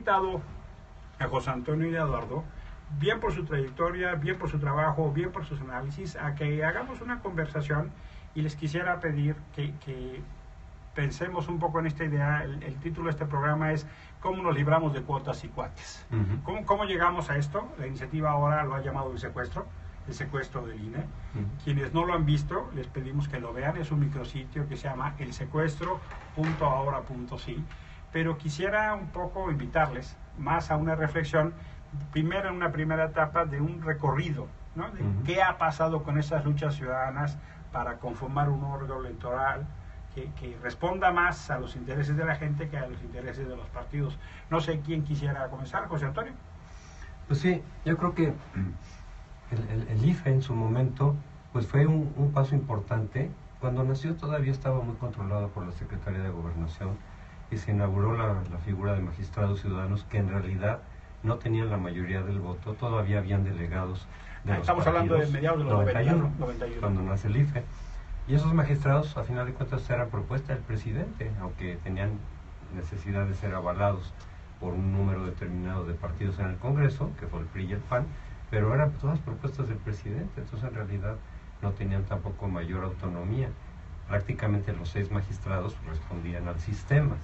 invitado a José Antonio y a Eduardo, bien por su trayectoria, bien por su trabajo, bien por sus análisis, a que hagamos una conversación, y les quisiera pedir que pensemos un poco en esta idea. El título de este programa es ¿Cómo nos libramos de cuotas y cuates? ¿Cómo llegamos a esto? La iniciativa ahora lo ha llamado el secuestro del INE. Quienes no lo han visto, les pedimos que lo vean. Es un micrositio que se llama elsecuestro.ahora.si. Pero quisiera un poco invitarles más a una reflexión, primero en una primera etapa de un recorrido, ¿no? De qué ha pasado con esas luchas ciudadanas para conformar un órgano electoral que responda más a los intereses de la gente que a los intereses de los partidos. No sé quién quisiera comenzar, José Antonio. Pues sí, yo creo que el IFE en su momento pues fue un paso importante. Cuando nació todavía estaba muy controlado por la Secretaría de Gobernación y se inauguró la figura de magistrados ciudadanos que en realidad no tenían la mayoría del voto. Todavía habían delegados de Estamos hablando de mediados de los 91, cuando nace el IFE. Y esos magistrados, a final de cuentas, eran propuesta del presidente, aunque tenían necesidad de ser avalados por un número determinado de partidos en el Congreso, que fue el PRI y el PAN, pero eran todas propuestas del presidente, entonces en realidad no tenían tampoco mayor autonomía. Prácticamente los 6 magistrados respondían al sistema.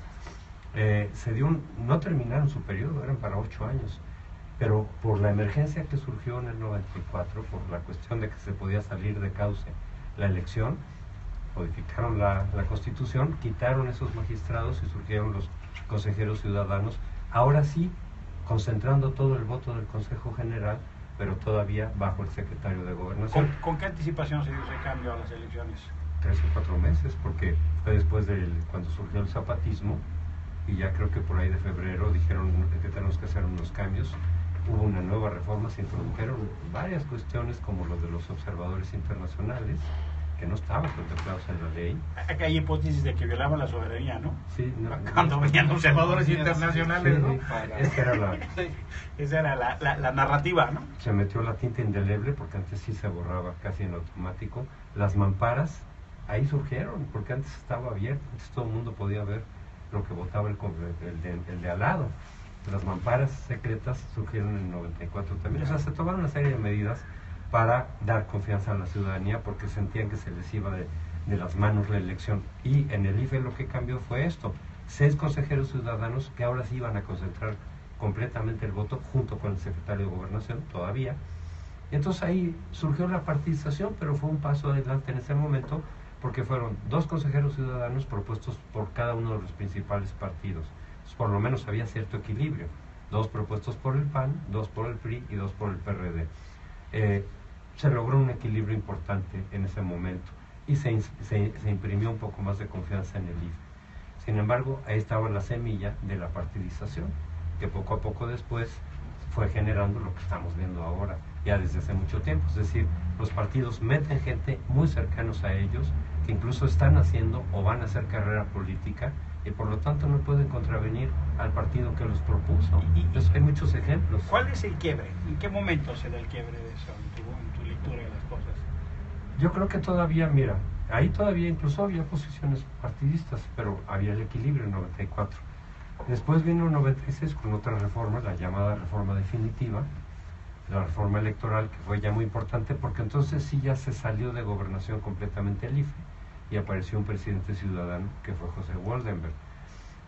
No terminaron su periodo, eran para 8 años, pero por la emergencia que surgió en el 94, por la cuestión de que se podía salir de cauce la elección, modificaron la Constitución, quitaron esos magistrados y surgieron los consejeros ciudadanos, ahora sí, concentrando todo el voto del Consejo General, pero todavía bajo el secretario de Gobernación. ¿Con qué anticipación se dio ese cambio a las elecciones? 3 o 4 meses, porque fue después de cuando surgió el zapatismo, y ya creo que por ahí de febrero dijeron que tenemos que hacer unos cambios. Hubo una nueva reforma, se introdujeron varias cuestiones como lo de los observadores internacionales, que no estaban contemplados en la ley. Acá hay hipótesis de que violaban la soberanía, ¿no? Sí, cuando venían observadores internacionales, sí, ¿no? Esa era la narrativa, ¿no? Se metió la tinta indeleble, porque antes sí se borraba casi en automático. Las mamparas ahí surgieron, porque antes estaba abierto, antes todo el mundo podía ver lo que votaba el de al lado. Las mamparas secretas surgieron en el 94 también. O sea, se tomaron una serie de medidas para dar confianza a la ciudadanía, porque sentían que se les iba de las manos la elección. Y en el IFE lo que cambió fue esto: 6 consejeros ciudadanos que ahora sí iban a concentrar completamente el voto junto con el secretario de Gobernación todavía. Y entonces ahí surgió la partidización, pero fue un paso adelante en ese momento, porque fueron 2 consejeros ciudadanos propuestos por cada uno de los principales partidos. Entonces, por lo menos había cierto equilibrio: 2 propuestos por el PAN, 2 por el PRI y 2 por el PRD. Se logró un equilibrio importante en ese momento y se imprimió un poco más de confianza en el IFE. Sin embargo, ahí estaba la semilla de la partidización, que poco a poco después fue generando lo que estamos viendo ahora, ya desde hace mucho tiempo. Es decir, los partidos meten gente muy cercanos a ellos, que incluso están haciendo o van a hacer carrera política, y por lo tanto no pueden contravenir al partido que los propuso. Entonces hay muchos ejemplos. ¿Cuál es el quiebre? ¿En qué momento se da el quiebre de eso en tu lectura de las cosas? Yo creo que todavía, mira, ahí todavía incluso había posiciones partidistas, pero había el equilibrio en 94. Después vino el 96 con otra reforma, la llamada reforma definitiva, la reforma electoral, que fue ya muy importante, porque entonces sí ya se salió de gobernación completamente el IFE y apareció un presidente ciudadano que fue José Woldenberg.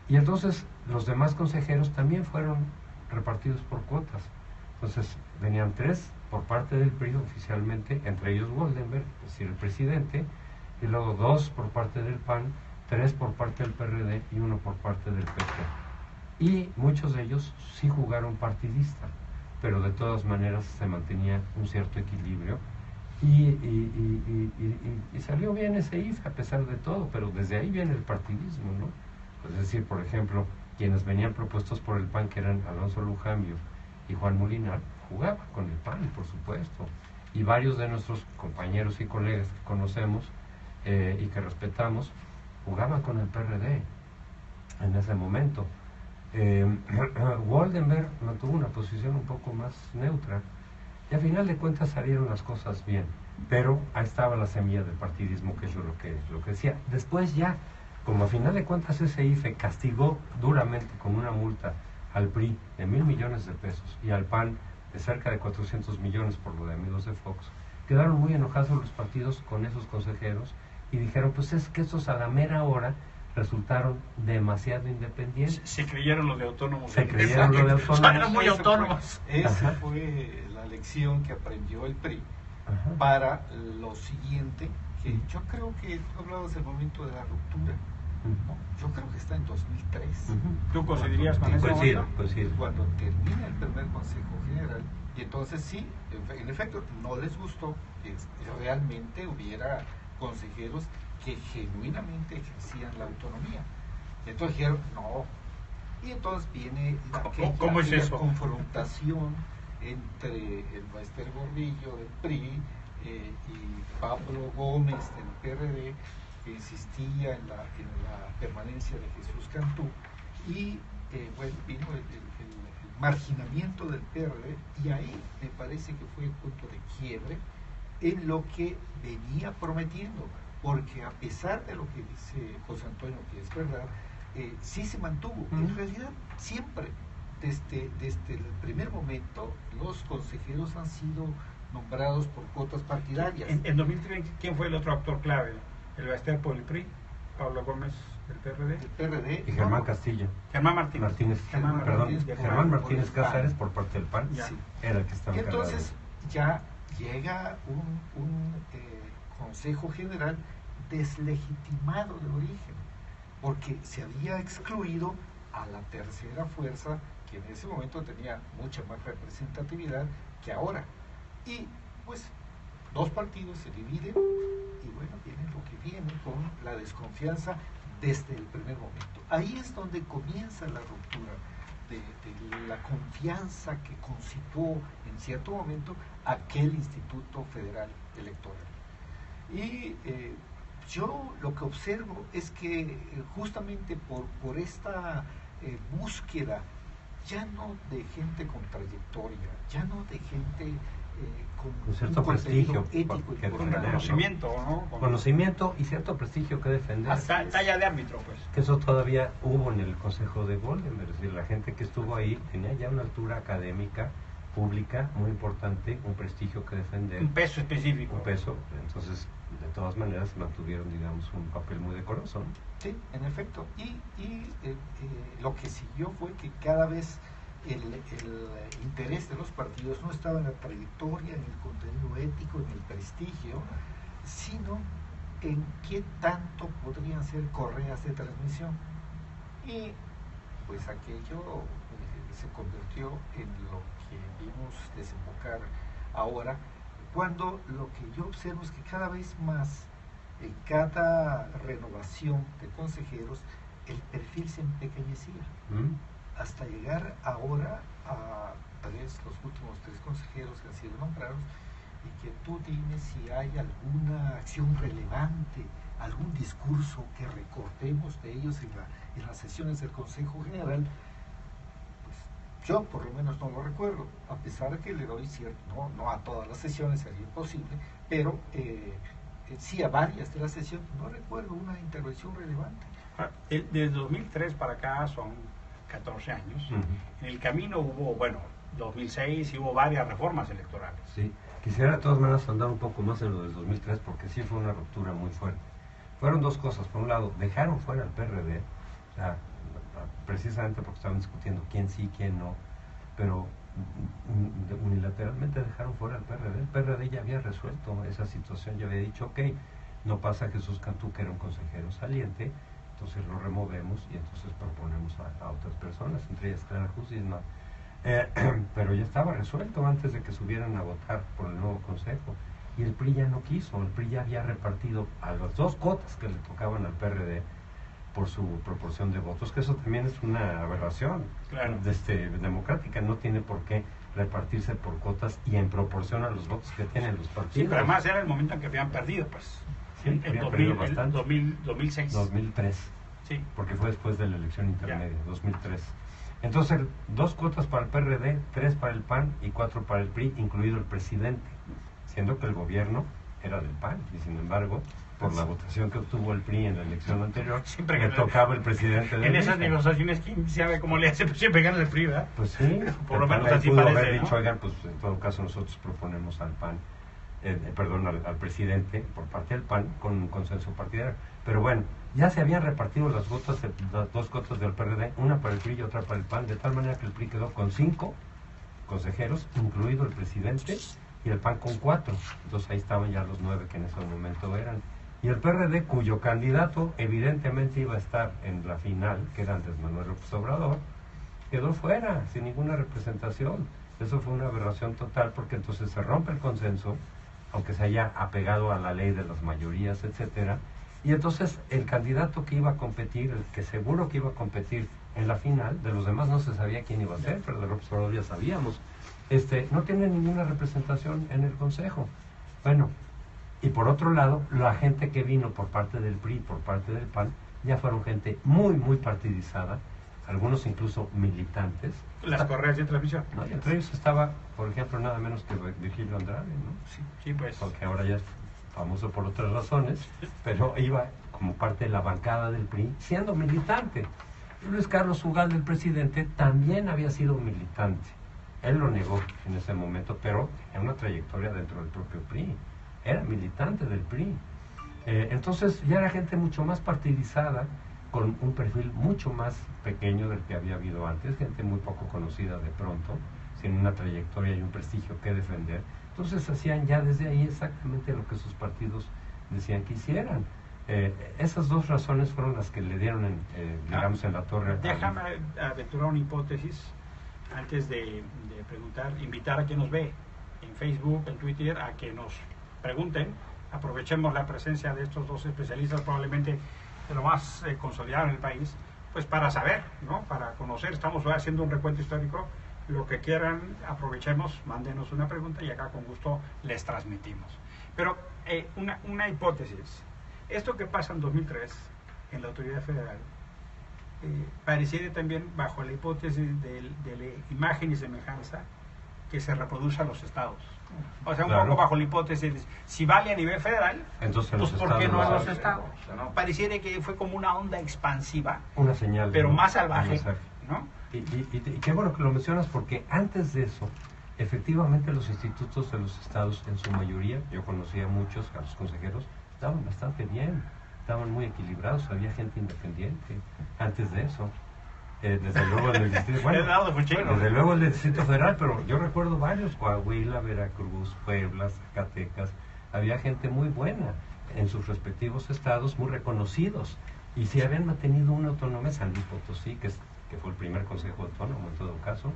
Y entonces los demás consejeros también fueron repartidos por cuotas. Entonces venían 3 por parte del PRI oficialmente, entre ellos Woldenberg, es decir, el presidente, y luego 2 por parte del PAN, 3 por parte del PRD y 1 por parte del PP. Y muchos de ellos sí jugaron partidista, pero de todas maneras se mantenía un cierto equilibrio. Y salió bien ese IFE a pesar de todo, pero desde ahí viene el partidismo, ¿no? Es decir, por ejemplo, quienes venían propuestos por el PAN, que eran Alonso Lujambio y Juan Molinar, jugaban con el PAN, por supuesto. Y varios de nuestros compañeros y colegas que conocemos y que respetamos, jugaban con el PRD en ese momento. Woldenberg mantuvo una posición un poco más neutra, y a final de cuentas salieron las cosas bien, pero ahí estaba la semilla del partidismo, que es lo que decía. Después ya, como a final de cuentas ese IFE castigó duramente con una multa al PRI de 1,000 millones de pesos y al PAN de cerca de 400 millones por lo de Amigos de Fox, quedaron muy enojados los partidos con esos consejeros y dijeron, pues es que estos a la mera hora resultaron demasiado independientes. Se creyeron los de autónomos. Se creyeron los de autónomos. Eran muy autónomos. Esa fue la lección que aprendió el PRI. Ajá. Para lo siguiente, que yo creo que tú hablabas del momento de la ruptura, ¿no? Yo creo que está en 2003. ¿Tú coincidirías con ese momento? Pues sí. Cuando termina el primer Consejo General, y entonces sí, en efecto, no les gustó que realmente hubiera consejeros que genuinamente ejercían la autonomía. Entonces dijeron, no. Y entonces viene aquella confrontación entre el Maester Gordillo del PRI y Pablo Gómez del PRD, que insistía en la permanencia de Jesús Cantú, y bueno, vino el marginamiento del PRD, y ahí me parece que fue el punto de quiebre en lo que venía prometiendo, porque a pesar de lo que dice José Antonio, que es verdad, sí se mantuvo. En realidad siempre, desde el primer momento, los consejeros han sido nombrados por cuotas partidarias. En 2003, ¿quién fue el otro actor clave? El Baester por el PRI, Pablo Gómez del PRD. El PRD. Y Germán Castillo. Germán Martínez. Germán Martínez Cázares por parte del PAN. Sí. Era el que estaba encargado. Entonces ya llega un Consejo General deslegitimado de origen, porque se había excluido a la tercera fuerza, que en ese momento tenía mucha más representatividad que ahora. Y pues dos partidos se dividen y bueno, viene lo que viene con la desconfianza desde el primer momento. Ahí es donde comienza la ruptura de la confianza que concitó en cierto momento aquel Instituto Federal Electoral. Y yo lo que observo es que justamente por esta búsqueda, ya no de gente con trayectoria, ya no de gente con cierto prestigio ético y con reconocimiento, ¿no? Conocimiento y cierto prestigio que defender. Hasta talla de árbitro, pues. Que eso todavía hubo en el Consejo de Goldenberg, es decir, la gente que estuvo ahí tenía ya una altura académica, pública, muy importante, un prestigio que defender. Un peso específico. Un peso, entonces, de todas maneras, mantuvieron, digamos, un papel muy decoroso, ¿no? Sí, en efecto. Y lo que siguió fue que cada vez el interés de los partidos no estaba en la trayectoria, en el contenido ético, en el prestigio, sino en qué tanto podrían ser correas de transmisión. Y pues aquello se convirtió en lo que vimos desembocar ahora, cuando lo que yo observo es que cada vez más, en cada renovación de consejeros, el perfil se empequeñecía, hasta llegar ahora a los últimos 3 consejeros que han sido nombrados, y que tú dime si hay alguna acción relevante, algún discurso que recordemos de ellos en las sesiones del Consejo General. Pues yo por lo menos no lo recuerdo, a pesar de que le doy cierto, no a todas las sesiones, sería imposible, pero sí a varias de las sesiones no recuerdo una intervención relevante. Desde 2003 para acá son 14 años. En el camino hubo, 2006 y hubo varias reformas electorales. Sí, quisiera de todas maneras andar un poco más en lo del 2003, porque sí fue una ruptura muy fuerte. Fueron dos cosas. Por un lado, dejaron fuera al PRD, o sea, precisamente porque estaban discutiendo quién sí, quién no, pero unilateralmente dejaron fuera al PRD. El PRD ya había resuelto esa situación, ya había dicho, ok, no pasa Jesús Cantú, que era un consejero saliente, entonces lo removemos y entonces proponemos a otras personas, entre ellas Clara Jusisma. Pero ya estaba resuelto antes de que subieran a votar por el nuevo consejo, y el PRI ya no quiso. El PRI ya había repartido a las 2 cuotas que le tocaban al PRD por su proporción de votos, que eso también es una aberración. Claro. Democrática. No tiene por qué repartirse por cuotas y en proporción a los votos que tienen los partidos. Sí, pero además era el momento en que habían perdido, pues. Sí, en 2006. 2003. Sí. Porque fue después de la elección intermedia, 2003. Entonces, 2 cuotas para el PRD, 3 para el PAN y 4 para el PRI, incluido el presidente, siendo que el gobierno era del PAN, y sin embargo, por la votación que obtuvo el PRI en la elección anterior, Siempre le gana. tocaba el presidente del En esas IFE. negociaciones, ¿quién sabe cómo le hace? Pues siempre gana el PRI, ¿verdad? Pues sí, Por lo el menos PAN ahí así pudo parece, haber ¿no? dicho, oigan, pues en todo caso nosotros proponemos al PAN, perdón, al presidente por parte del PAN con un consenso partidario. Pero bueno, ya se habían repartido las dos cotas del PRD, una para el PRI y otra para el PAN, de tal manera que el PRI quedó con 5 consejeros, incluido el presidente, y el PAN con 4. Entonces ahí estaban ya los 9 que en ese momento eran. Y el PRD, cuyo candidato evidentemente iba a estar en la final, que era Andrés Manuel López Obrador, quedó fuera, sin ninguna representación. Eso fue una aberración total, porque entonces se rompe el consenso, aunque se haya apegado a la ley de las mayorías, etcétera. Y entonces el candidato que iba a competir, el que seguro que iba a competir en la final, de los demás no se sabía quién iba a ser, pero de López Obrador ya sabíamos, no tiene ninguna representación en el Consejo. Bueno, y por otro lado, la gente que vino por parte del PRI, por parte del PAN, ya fueron gente muy, muy partidizada, algunos incluso militantes. Las correas de transmisión. ¿No? Y entre ellos estaba, por ejemplo, nada menos que Virgilio Andrade, ¿no? Sí, pues. Porque ahora ya es famoso por otras razones, pero iba como parte de la bancada del PRI, siendo militante. Y Luis Carlos Ugalde, el presidente, también había sido militante. Él lo negó en ese momento, pero en una trayectoria dentro del propio PRI. Era militante del PRI. Entonces ya era gente mucho más partidizada, con un perfil mucho más pequeño del que había habido antes, gente muy poco conocida de pronto, sin una trayectoria y un prestigio que defender. Entonces hacían ya desde ahí exactamente lo que sus partidos decían que hicieran. Esas dos razones fueron las que le dieron, digamos, en la torre. Déjame aventurar una hipótesis antes de preguntar, invitar a quien nos ve en Facebook, en Twitter, a que nos pregunten. Aprovechemos la presencia de estos dos especialistas, probablemente de lo más consolidado en el país, pues para saber, ¿no? Para conocer. Estamos haciendo un recuento histórico. Lo que quieran, aprovechemos, mándenos una pregunta y acá con gusto les transmitimos. Pero una hipótesis. Esto que pasa en 2003 en la autoridad federal pareciera también bajo la hipótesis de la imagen y semejanza que se reproduce a los estados. O sea, un Claro. poco bajo la hipótesis de si vale a nivel federal, Entonces, pues los ¿por qué estados no a lo los hacen. estados? ¿No? Pareciera que fue como una onda expansiva, Una señal. pero ¿no? más salvaje, Exacto. ¿no? Y qué bueno que lo mencionas, porque antes de eso, efectivamente los institutos de los estados, en su mayoría, yo conocía a muchos, a los consejeros, estaban bastante bien, estaban muy equilibrados, había gente independiente antes de eso. Desde luego en el distrito, desde luego en el Distrito Federal, pero yo recuerdo varios, Coahuila, Veracruz, Puebla, Zacatecas, había gente muy buena en sus respectivos estados, muy reconocidos, y si habían mantenido una autonomía. San Luis Potosí, que fue el primer consejo autónomo en todo caso,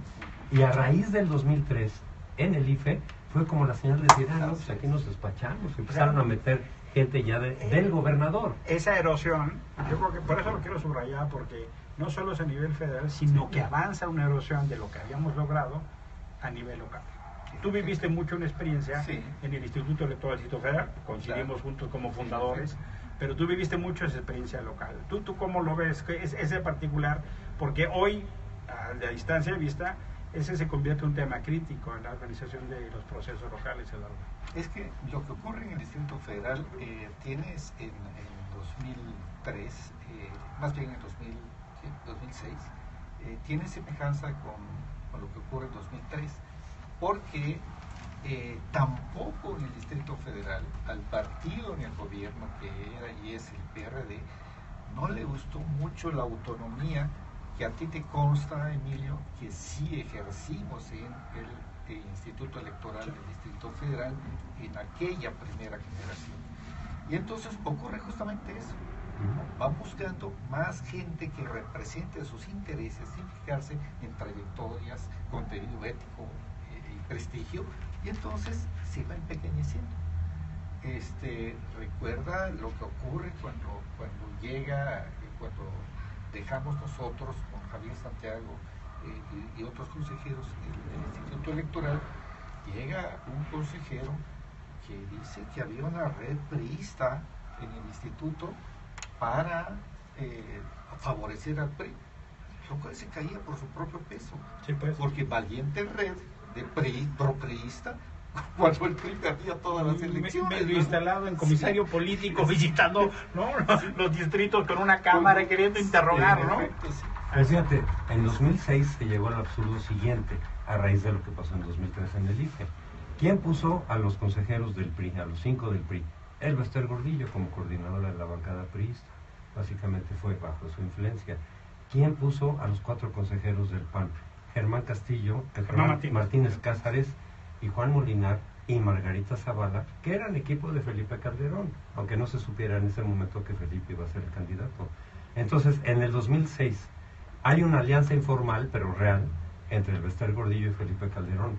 y a raíz del 2003, en el IFE, fue como la señal de decir, no, pues aquí nos despachamos, empezaron a meter gente ya del gobernador. Esa erosión, yo creo que por eso lo quiero subrayar, porque no solo es a nivel federal, sino que avanza una erosión de lo que habíamos logrado a nivel local. Tú viviste mucho una experiencia en el Instituto Electoral del Distrito Federal, coincidimos juntos como fundadores, pero tú viviste mucho esa experiencia local. ¿Tú cómo lo ves? ¿Es ese particular? Porque hoy, a la distancia de vista, ese se convierte en un tema crítico en la organización de los procesos locales, Eduardo. Es que lo que ocurre en el Distrito Federal, tienes en 2003, más bien en 2006, tiene semejanza con lo que ocurre en 2003, porque tampoco en el Distrito Federal, al partido en el gobierno que era y es el PRD, no le gustó mucho la autonomía que a ti te consta, Emilio, que sí ejercimos en el Instituto Electoral del Distrito Federal en aquella primera generación. Y entonces ocurre justamente eso. Van buscando más gente que represente sus intereses sin fijarse en trayectorias, contenido ético y prestigio, y entonces se va empequeñeciendo. Recuerda lo que ocurre cuando dejamos nosotros con Javier Santiago y otros consejeros del Instituto Electoral, llega un consejero que dice que había una red priista en el instituto para favorecer al PRI, lo cual se caía por su propio peso, Sí, pues. porque valiente red de PRI, pro-priista, cuando el PRI perdía todas las elecciones. Medio instalado en comisario político, visitando, ¿no?, los distritos con una cámara y queriendo interrogar, ¿no? Pues fíjate, en 2006 se llegó al absurdo siguiente, a raíz de lo que pasó en 2003 en el IFE. ¿Quién puso a los consejeros del PRI, a los 5 del PRI? El Bester Gordillo, como coordinador de la bancada priista. Básicamente fue bajo su influencia. ¿Quién puso a los 4 consejeros del PAN? Germán Castillo, Germán Martínez Cázares y Juan Molinar y Margarita Zavala, que eran equipo de Felipe Calderón, aunque no se supiera en ese momento que Felipe iba a ser el candidato. Entonces, en el 2006 hay una alianza informal, pero real, entre el Bester Gordillo y Felipe Calderón.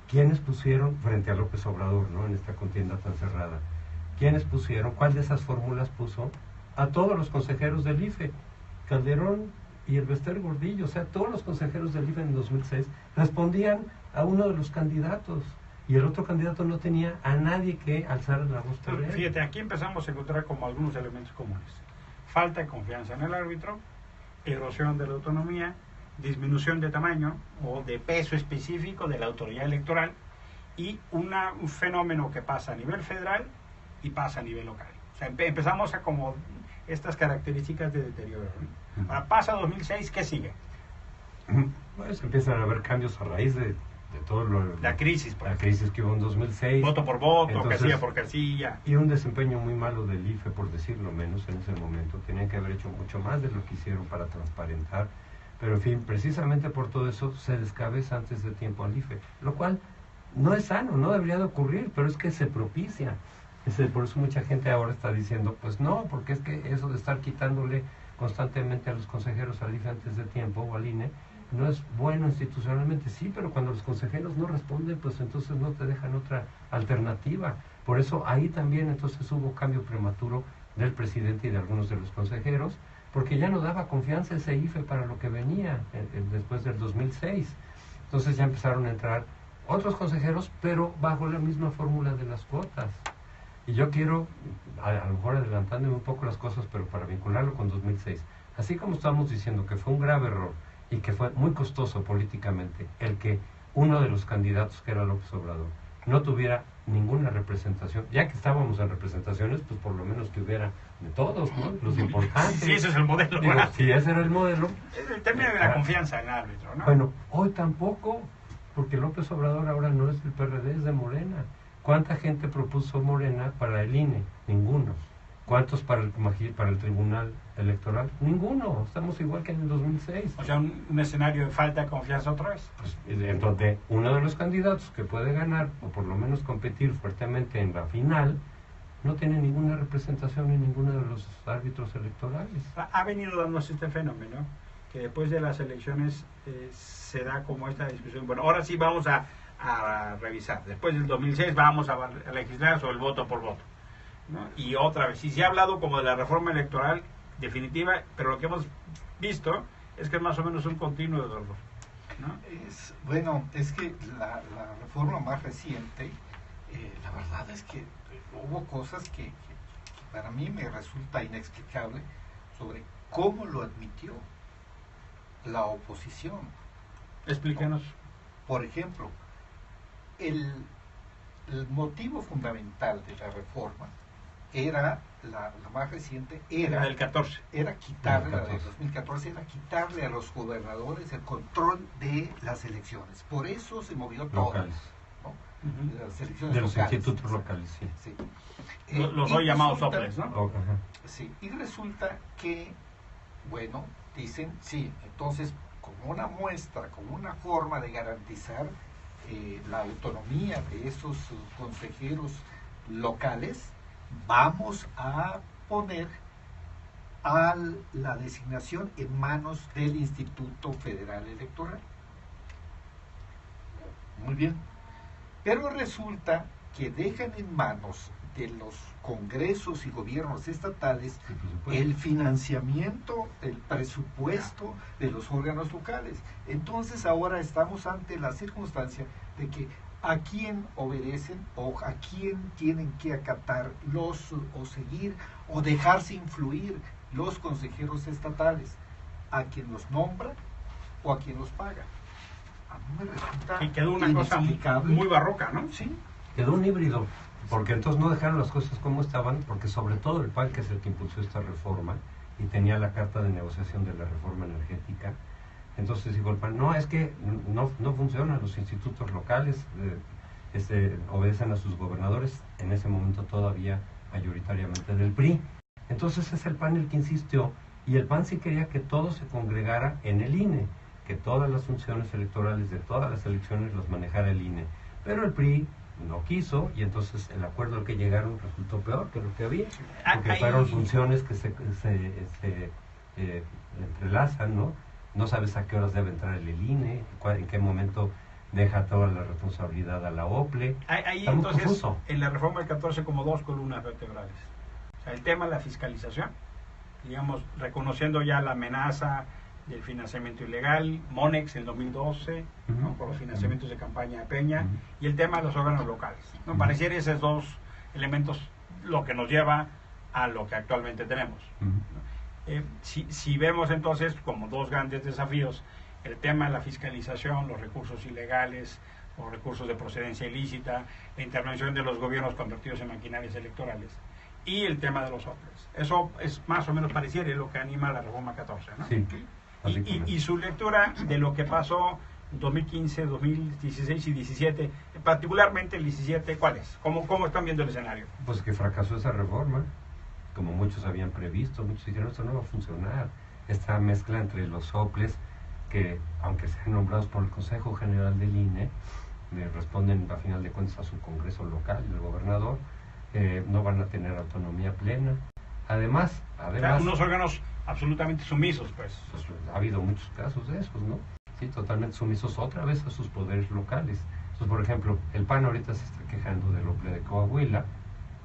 ¿Quiénes pusieron frente a López Obrador, ¿no?, en esta contienda tan cerrada? ¿Quiénes pusieron? ¿Cuál de esas fórmulas puso? A todos los consejeros del IFE, Calderón y el Bester Gordillo. O sea, todos los consejeros del IFE en 2006 respondían a uno de los candidatos, y el otro candidato no tenía a nadie que alzara la voz por él. Fíjate, aquí empezamos a encontrar como algunos elementos comunes: falta de confianza en el árbitro, erosión de la autonomía, disminución de tamaño o de peso específico de la autoridad electoral, y un fenómeno que pasa a nivel federal y pasa a nivel local. O sea, empezamos a como estas características de deterioro, ¿no? Ahora pasa 2006, ¿qué sigue? Pues empiezan a haber cambios a raíz de todo la crisis, la crisis que hubo en 2006. Voto por voto, entonces, casilla por casilla. Y un desempeño muy malo del IFE, por decirlo menos, en ese momento. Tenían que haber hecho mucho más de lo que hicieron para transparentar. Pero en fin, precisamente por todo eso se descabeza antes de tiempo al IFE, lo cual no es sano, no debería de ocurrir, pero es que se propicia. Por eso mucha gente ahora está diciendo, pues no, porque es que eso de estar quitándole constantemente a los consejeros al IFE antes de tiempo o al INE, no es bueno institucionalmente. Sí, pero cuando los consejeros no responden, pues entonces no te dejan otra alternativa. Por eso ahí también entonces hubo cambio prematuro del presidente y de algunos de los consejeros, porque ya no daba confianza ese IFE para lo que venía después del 2006. Entonces ya empezaron a entrar otros consejeros, pero bajo la misma fórmula de las cuotas. Y yo quiero, a lo mejor adelantándome un poco las cosas, pero para vincularlo con 2006, así como estamos diciendo que fue un grave error y que fue muy costoso políticamente el que uno de los candidatos, que era López Obrador, no tuviera ninguna representación, ya que estábamos en representaciones, pues por lo menos que hubiera de todos, ¿no?, los importantes. Sí, ese es el modelo. Digo, si ese era el modelo. Es el término de la confianza en el árbitro, ¿no? Bueno, hoy tampoco, porque López Obrador ahora no es del PRD, es de Morena. ¿Cuánta gente propuso Morena para el INE? Ninguno. ¿Cuántos para el Tribunal Electoral? Ninguno. Estamos igual que en el 2006. O sea, un escenario de falta de confianza otra vez. Pues, entonces, uno de los candidatos que puede ganar, o por lo menos competir fuertemente en la final, no tiene ninguna representación en ninguno de los árbitros electorales. Ha venido dándose este fenómeno, que después de las elecciones se da como esta discusión. Bueno, ahora sí vamos a revisar. Después del 2006 vamos a legislar sobre el voto por voto, ¿no? Y otra vez, y se ha hablado como de la reforma electoral definitiva, pero lo que hemos visto es que es más o menos un continuo de dolor, ¿no? Bueno, es que la reforma más reciente, la verdad es que hubo cosas que para mí me resulta inexplicable sobre cómo lo admitió la oposición. Explíquenos. Por ejemplo, el motivo fundamental de la reforma era, la más reciente, era del 14. Era quitarle, la de 2014, era quitarle a los gobernadores el control de las elecciones. Por eso se movió todo. Locales. ¿No? Uh-huh. Las elecciones de los locales, institutos locales, sí. Sí. Los hoy llamados OPLES, ¿no? Uh-huh. Sí, y resulta que, bueno, dicen, sí, entonces, como una muestra, como una forma de garantizar la autonomía de esos consejeros locales, vamos a poner a la designación en manos del Instituto Federal Electoral. Muy bien. Pero resulta que dejan en manos de los congresos y gobiernos estatales el financiamiento, el presupuesto de los órganos locales. Entonces ahora estamos ante la circunstancia de que a quién obedecen o a quién tienen que acatar o seguir o dejarse influir los consejeros estatales, a quien los nombra o a quien los paga. a mí me resulta Y quedó una cosa inexplicable. muy barroca, ¿no? Sí, Quedó un híbrido, porque entonces no dejaron las cosas como estaban, porque sobre todo el PAN, que es el que impulsó esta reforma, y tenía la carta de negociación de la reforma energética, entonces dijo el PAN, no, es que no funcionan los institutos locales, obedecen a sus gobernadores, en ese momento todavía mayoritariamente del PRI. Entonces es el PAN el que insistió, y el PAN sí quería que todo se congregara en el INE, que todas las funciones electorales de todas las elecciones las manejara el INE. Pero el PRI no quiso, y entonces el acuerdo al que llegaron resultó peor que lo que había, porque fueron funciones que se entrelazan, ¿no? No sabes a qué horas debe entrar el INE, en qué momento deja toda la responsabilidad a la OPLE. Ahí Está muy entonces, confuso. en la reforma del 14 como dos columnas vertebrales. O sea, el tema de la fiscalización, digamos, reconociendo ya la amenaza del financiamiento ilegal, Monex en 2012, ¿no? Por los financiamientos de campaña de Peña, y el tema de los órganos locales, ¿no? Pareciera esos dos elementos lo que nos lleva a lo que actualmente tenemos, ¿no? Si vemos entonces como dos grandes desafíos, el tema de la fiscalización, los recursos ilegales, los recursos de procedencia ilícita, la intervención de los gobiernos convertidos en maquinarias electorales, y el tema de los OPLES. Eso es más o menos pareciera lo que anima la reforma 14, ¿no? Sí. Y su lectura de lo que pasó en 2015, 2016 y 17, particularmente el 17, ¿cuál es? ¿Cómo están viendo el escenario? Pues que fracasó esa reforma, como muchos habían previsto, muchos dijeron esto no va a funcionar. Esta mezcla entre los OPLES, que aunque sean nombrados por el Consejo General del INE, responden a final de cuentas a su congreso local y el gobernador, no van a tener autonomía plena. Además, O sea, unos órganos absolutamente sumisos, pues. ha habido muchos casos de esos, ¿no? Sí, totalmente sumisos otra vez a sus poderes locales. Entonces, por ejemplo, el PAN ahorita se está quejando del OPLE de Coahuila.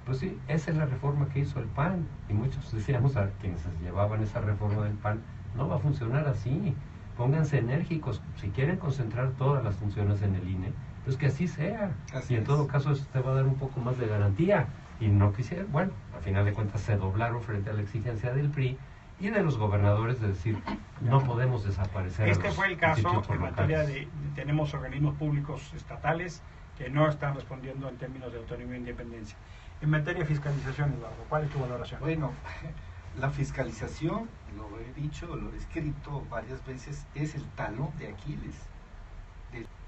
Pues sí, esa es la reforma que hizo el PAN. Y muchos decíamos a quienes llevaban esa reforma del PAN, no va a funcionar así. Pónganse enérgicos. Si quieren concentrar todas las funciones en el INE, pues que así sea. Así y en es. todo caso eso te va a dar un poco más de garantía. Y no quisieron, bueno, al final de cuentas se doblaron frente a la exigencia del PRI y de los gobernadores de decir, no podemos desaparecer. Este fue el caso institutos en materia locales. tenemos organismos públicos estatales que no están respondiendo en términos de autonomía e independencia. En materia de fiscalización, Eduardo, ¿cuál es tu valoración? Bueno, la fiscalización, lo he dicho, lo he escrito varias veces, es el talón de Aquiles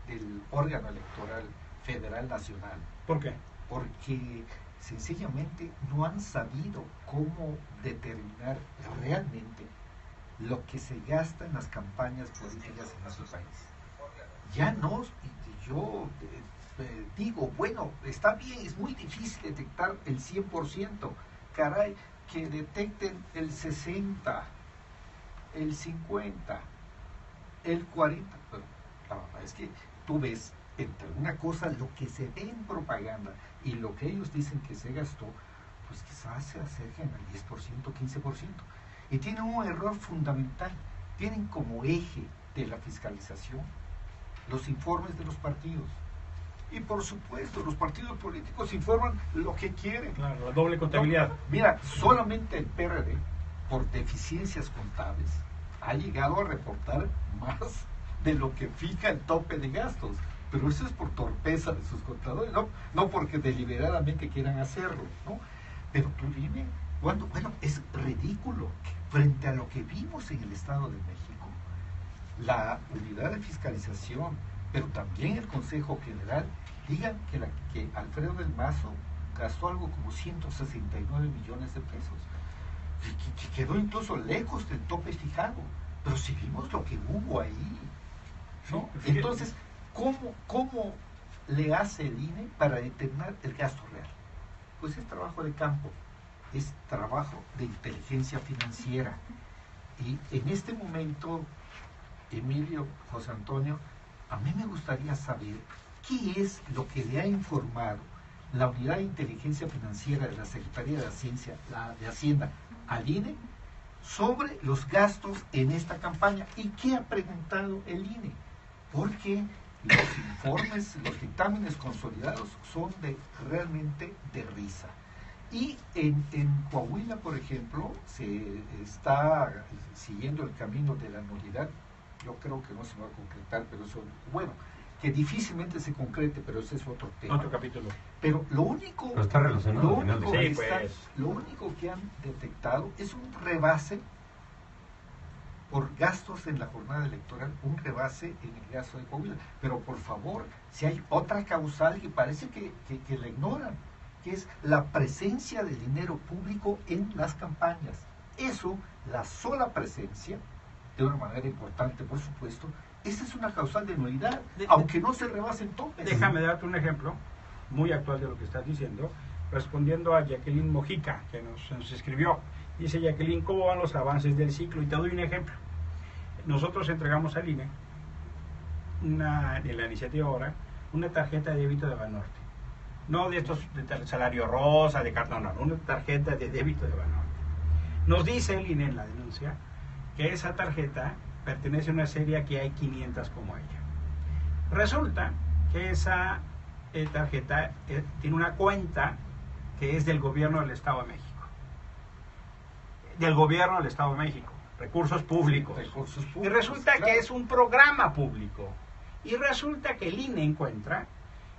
del órgano electoral federal nacional. ¿Por qué? Porque sencillamente no han sabido cómo determinar realmente lo que se gasta en las campañas políticas en nuestro país. Ya no, yo digo, bueno, está bien, es muy difícil detectar el 100%, caray, que detecten el 60%, el 50%, el 40%, pero la verdad es que tú ves entre una cosa lo que se ve en propaganda y lo que ellos dicen que se gastó, pues quizás se acerquen al 10%, 15%. Y tienen un error fundamental, tienen como eje de la fiscalización los informes de los partidos. Y por supuesto, los partidos políticos informan lo que quieren. Claro, la doble contabilidad. Mira, solamente el PRD, por deficiencias contables, ha llegado a reportar más de lo que fija el tope de gastos. Pero eso es por torpeza de sus contadores, no porque deliberadamente quieran hacerlo, ¿no? Pero tú dime, bueno, es ridículo frente a lo que vimos en el Estado de México. La unidad de fiscalización, pero también el Consejo General, digan que Alfredo del Mazo gastó algo como 169 millones de pesos, que quedó incluso lejos del tope fijado, pero si vimos lo que hubo ahí, ¿no? Entonces, ¿cómo le hace el INE para determinar el gasto real? Pues es trabajo de campo, es trabajo de inteligencia financiera. Y en este momento, Emilio, José Antonio, a mí me gustaría saber qué es lo que le ha informado la Unidad de Inteligencia Financiera de la Secretaría de Hacienda al INE sobre los gastos en esta campaña y qué ha preguntado el INE. Porque los informes, los dictámenes consolidados son realmente de risa. Y en Coahuila, por ejemplo, se está siguiendo el camino de la nulidad yo creo que no se va a concretar, pero eso, bueno, que difícilmente se concrete, pero ese es otro tema. Otro capítulo. Pero lo único, Pero está relacionado al final de Sí, cuentas. lo único que han detectado es un rebase por gastos en la jornada electoral, un rebase en el gasto de Coahuila. Pero por favor, si hay otra causal que parece que la ignoran, que es la presencia de dinero público en las campañas. Eso, la sola presencia, de una manera importante, por supuesto, esa es una causal de nulidad, aunque no se rebasen topes. Déjame darte un ejemplo muy actual de lo que estás diciendo, respondiendo a Jacqueline Mojica, que nos escribió. Dice Jacqueline, ¿cómo van los avances del ciclo? Y te doy un ejemplo. Nosotros entregamos al INE, en la iniciativa ahora, una tarjeta de débito de Banorte. No de estos de salario rosa, de cartón, no, una tarjeta de débito de Banorte. Nos dice el INE en la denuncia que esa tarjeta pertenece a una serie que hay 500 como ella. Resulta que esa tarjeta tiene una cuenta que es del gobierno del Estado de México. Del gobierno del Estado de México. Recursos públicos. Y resulta claro, que es un programa público. Y resulta que el INE encuentra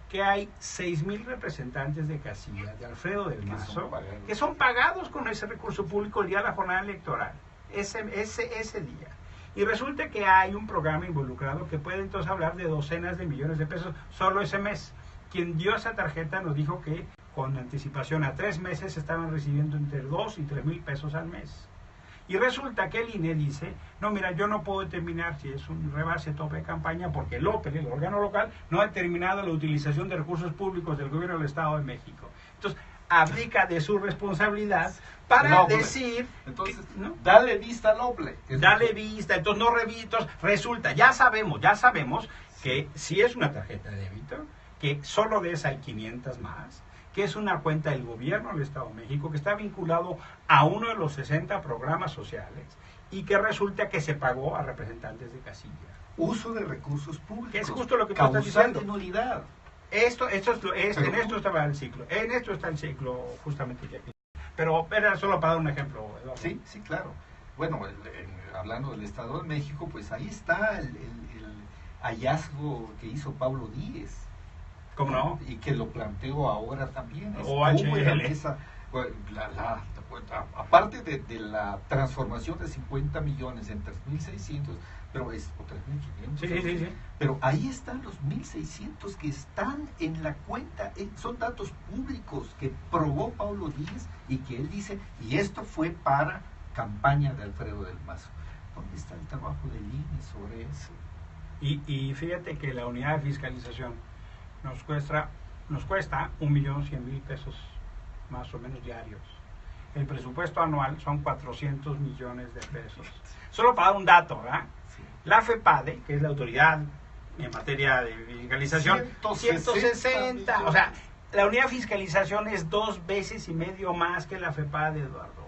que hay 6,000 representantes de casilla de Alfredo del Mazo que son pagados con ese recurso público el día de la jornada electoral, ese día. Y resulta que hay un programa involucrado que puede entonces hablar de docenas de millones de pesos solo ese mes. Quien dio esa tarjeta nos dijo que con anticipación a 3 meses estaban recibiendo entre 2 y 3,000 pesos al mes. Y resulta que el INE dice, no, mira, yo no puedo determinar si es un rebase tope de campaña porque el OPE, el órgano local, no ha determinado la utilización de recursos públicos del gobierno del Estado de México. Entonces, abdica de su responsabilidad para decir... Entonces, ¿no? dale vista al OPLE. Dale vista, entonces no revitos. Resulta, ya sabemos que si es una tarjeta de débito, que solo de esa hay 500 más, que es una cuenta del gobierno del Estado de México, que está vinculado a uno de los 60 programas sociales y que resulta que se pagó a representantes de casilla. Uso de recursos públicos. Que es justo lo que tú estás causal diciendo. de nulidad. En esto estaba el ciclo. En esto está el ciclo, justamente, Jacqueline. Pero era solo para dar un ejemplo, Eduardo. Sí, sí, claro. Bueno, hablando del Estado de México, pues ahí está el hallazgo que hizo Pablo Díez. ¿Cómo no? Y que lo planteo ahora también. OHL. Aparte de la transformación de 50 millones en 3.600, pero es o 3.500. Sí. Pero ahí están los 1.600 que están en la cuenta. Son datos públicos que probó Pablo Díez y que él dice, y esto fue para campaña de Alfredo del Mazo. ¿Dónde está el trabajo del INE sobre eso? Y fíjate que la unidad de fiscalización nos cuesta 1.100.000 pesos más o menos diarios. El presupuesto anual son 400 millones de pesos. Solo para dar un dato, ¿verdad? Sí. La FEPADE, que es la autoridad en materia de fiscalización, 160. O sea, la unidad de fiscalización es 2,5 veces más que la FEPADE, Eduardo.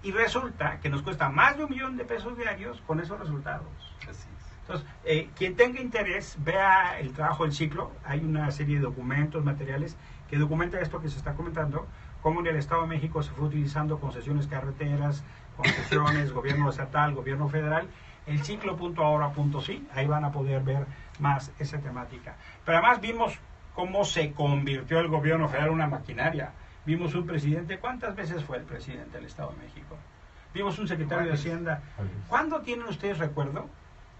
Y resulta que nos cuesta más de 1 millón de pesos diarios con esos resultados. Así es. Entonces, quien tenga interés, vea el trabajo del ciclo. Hay una serie de documentos, materiales, que documenta esto que se está comentando, cómo en el Estado de México se fue utilizando concesiones carreteras, concesiones, gobierno estatal, gobierno federal, el ciclo.ahora.sí, ahí van a poder ver más esa temática. Pero además vimos cómo se convirtió el gobierno federal en una maquinaria. Vimos un presidente, ¿cuántas veces fue el presidente del Estado de México? Vimos un secretario de Hacienda. ¿Cuándo tienen ustedes recuerdo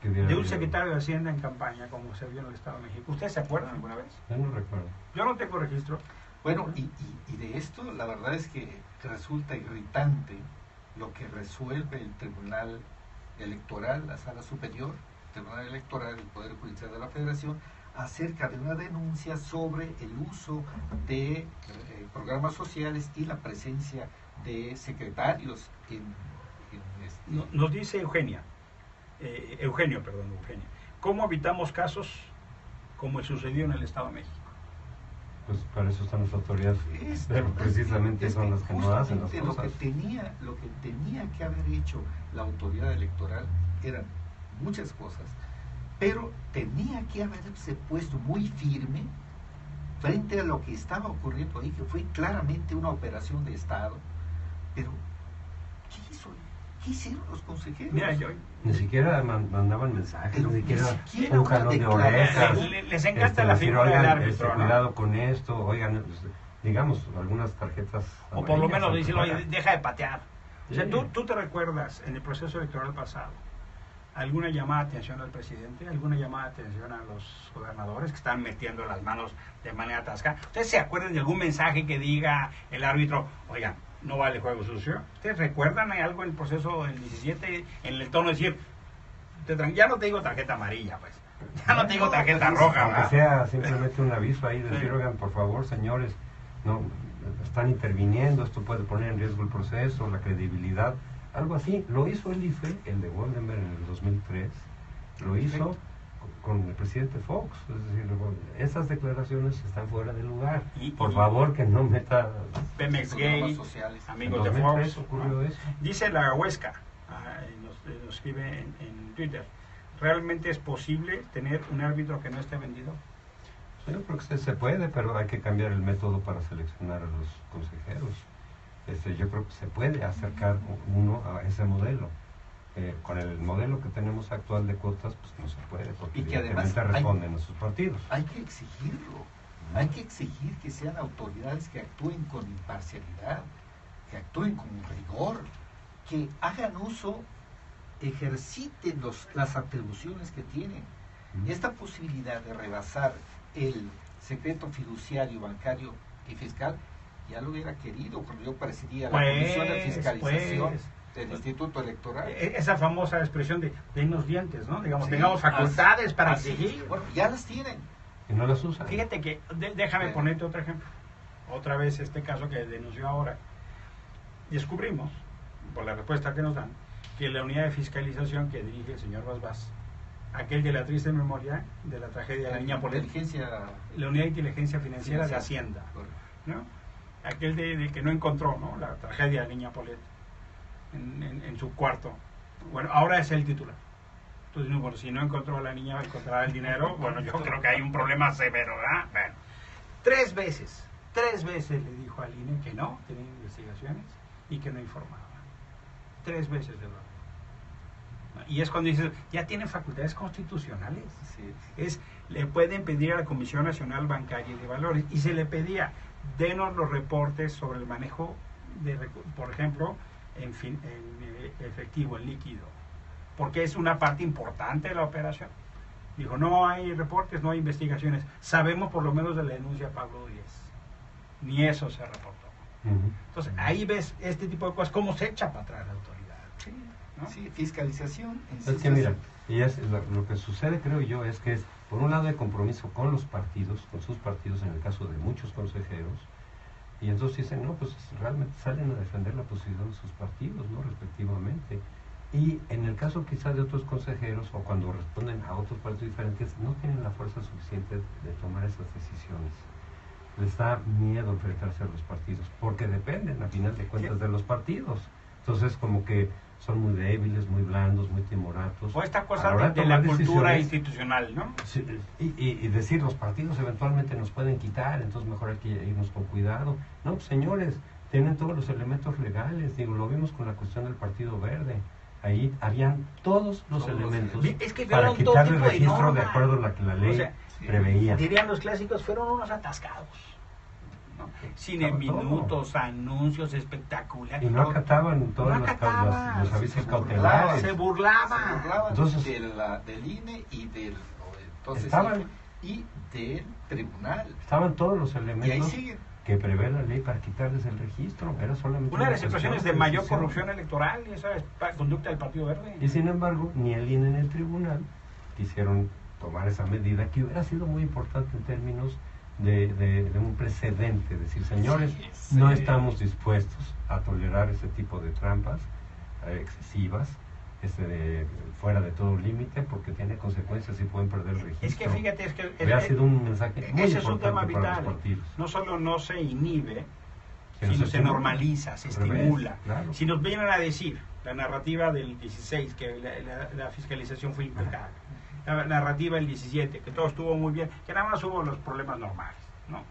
de un secretario de Hacienda en campaña como se vio en el Estado de México? ¿Ustedes se acuerdan alguna vez? Yo no recuerdo. Yo no tengo registro. Bueno, y de esto la verdad es que resulta irritante lo que resuelve el Tribunal Electoral, la Sala Superior, Tribunal Electoral del Poder Judicial de la Federación, acerca de una denuncia sobre el uso de programas sociales y la presencia de secretarios Nos dice Eugenio, ¿cómo evitamos casos como el sucedido en el Estado de México? Pues para eso están las autoridades, pero precisamente son las que no hacen las cosas. Lo que tenía que haber hecho la autoridad electoral eran muchas cosas, pero tenía que haberse puesto muy firme frente a lo que estaba ocurriendo ahí, que fue claramente una operación de Estado. Pero, ¿qué hizo ¿Qué hicieron los consejeros? Mira, Ni siquiera mandaban mensajes, Pero ni siquiera ni siquiera un una jalón de declaración. orejas. les encanta la decir, figura del oigan, árbitro, ¿no? cuidado con esto, oigan, digamos, algunas tarjetas. O por lo menos amarillas, dicen, oye, deja de patear. O sea, Sí. tú te recuerdas en el proceso electoral pasado alguna llamada de atención al presidente, alguna llamada de atención a los gobernadores que están metiendo las manos de manera atascada. ¿Ustedes se acuerdan de algún mensaje que diga el árbitro, oigan, no vale juego sucio? ¿Ustedes recuerdan algo en el proceso del 17 en el tono de decir, ya no te digo tarjeta amarilla, pues, ya no te digo tarjeta roja, Aunque ¿verdad? sea simplemente un aviso ahí, decir, Sí. oigan, por favor, señores, no están interviniendo, esto puede poner en riesgo el proceso, la credibilidad, algo así. Lo hizo el IFE, el de Goldenberg en el 2003, lo hizo con el presidente Fox. Es decir, bueno, esas declaraciones están fuera de lugar. Por favor, que no meta... Pemex Programas Gay, sociales. amigos de En 2003 Fox, ocurrió ¿no? eso. Dice la Huesca, nos escribe en Twitter, ¿realmente es posible tener un árbitro que no esté vendido? Yo creo que se puede, pero hay que cambiar el método para seleccionar a los consejeros. Yo creo que se puede acercar uno a ese modelo. Con el modelo que tenemos actual de cuotas, pues no se puede, porque Y que además evidentemente responden a sus partidos. Hay que exigirlo. Hay que exigir que sean autoridades que actúen con imparcialidad, que actúen con rigor, que hagan uso, ejerciten las atribuciones que tienen. Esta posibilidad de rebasar el secreto fiduciario, bancario y fiscal, ya lo hubiera querido cuando yo presidía la Comisión de Fiscalización del Instituto Electoral. Esa famosa expresión de denos dientes, ¿no? Digamos, Sí, tengamos facultades así- para así- exigir. Bueno, ya las tienen. Y no las usan. Fíjate que, déjame Bueno. ponerte otro ejemplo. Otra vez este caso que denunció ahora. Descubrimos, por la respuesta que nos dan, que la unidad de fiscalización que dirige el señor Basbás, aquel de la triste memoria de la tragedia de la niña Polet, Inteligencia la unidad de inteligencia financiera de financiera. Hacienda, Correcto. ¿no? Aquel de que no encontró, ¿no?, la tragedia de la niña Polet en su cuarto. Bueno, ahora es el titular. Entonces, bueno, si no encontró a la niña, encontrará el dinero. Bueno, yo creo que hay un problema severo, ¿verdad? Bueno, tres veces le dijo al INE que no, tenía investigaciones y que no informaba. 3 veces de verdad. Y es cuando dices, ya tienen facultades constitucionales. Sí. Le pueden pedir a la Comisión Nacional Bancaria y de Valores, y se le pedía, denos los reportes sobre el manejo de, por ejemplo, en efectivo, en líquido, porque es una parte importante de la operación. Dijo, no hay reportes, no hay investigaciones. Sabemos por lo menos de la denuncia de Pablo Díez. Ni eso se reportó. Entonces, ahí ves este tipo de cosas, cómo se echa para atrás la autoridad. Sí, ¿no? sí, fiscalización. Es que mira, y lo que sucede, creo yo, es que es, por un lado, el compromiso con los partidos, con sus partidos, en el caso de muchos consejeros, y entonces dicen, no, pues realmente salen a defender la posición de sus partidos, ¿no?, respectivamente. Y en el caso quizá de otros consejeros, o cuando responden a otros partidos diferentes, no tienen la fuerza suficiente de tomar esas decisiones. Les da miedo enfrentarse a los partidos, porque dependen, a final de cuentas, de los partidos. Entonces, como que son muy débiles, muy blandos, muy timoratos. O esta A cosa hora de tomar la cultura decisiones, institucional, ¿no? sí, y decir, los partidos eventualmente nos pueden quitar, entonces mejor hay que irnos con cuidado. No, pues, señores, tienen todos los elementos legales. Digo, lo vimos con la cuestión del Partido Verde. Ahí habían todos los elementos Es que para fueron todo quitarle tipo de registro de normas. acuerdo a la que la ley O sea, preveía. Dirían los clásicos, fueron unos atascados, ¿no? Cine Todo. minutos, anuncios espectaculares. Y no acataban todos No acataban. los avisos Se cautelares. Se Se burlaban. burlaban Entonces- del INE y del entonces Estaban- y del tribunal. Estaban todos los Y ahí elementos siguen. que prevé la ley para quitarles el registro. Era solamente Una de las cuestión situaciones de mayor decisión. corrupción electoral, y esa es conducta del Partido Verde. Y sin embargo, ni el INE ni el tribunal quisieron tomar esa medida, que hubiera sido muy importante en términos de un precedente. Decir, señores, Sí. no estamos dispuestos a tolerar ese tipo de trampas excesivas, fuera de todo límite, porque tiene consecuencias y pueden perder el registro. Es que fíjate, es que Hubiera sido un mensaje muy ese es un tema importante para vital. los partidos. No solo no se inhibe, Sino sino se se estimula. normaliza, se Al revés, estimula. claro. Si nos vienen a decir la narrativa del 16, que la fiscalización fue impecable, la narrativa del 17, que todo estuvo muy bien, que nada más hubo los problemas normales, ¿no?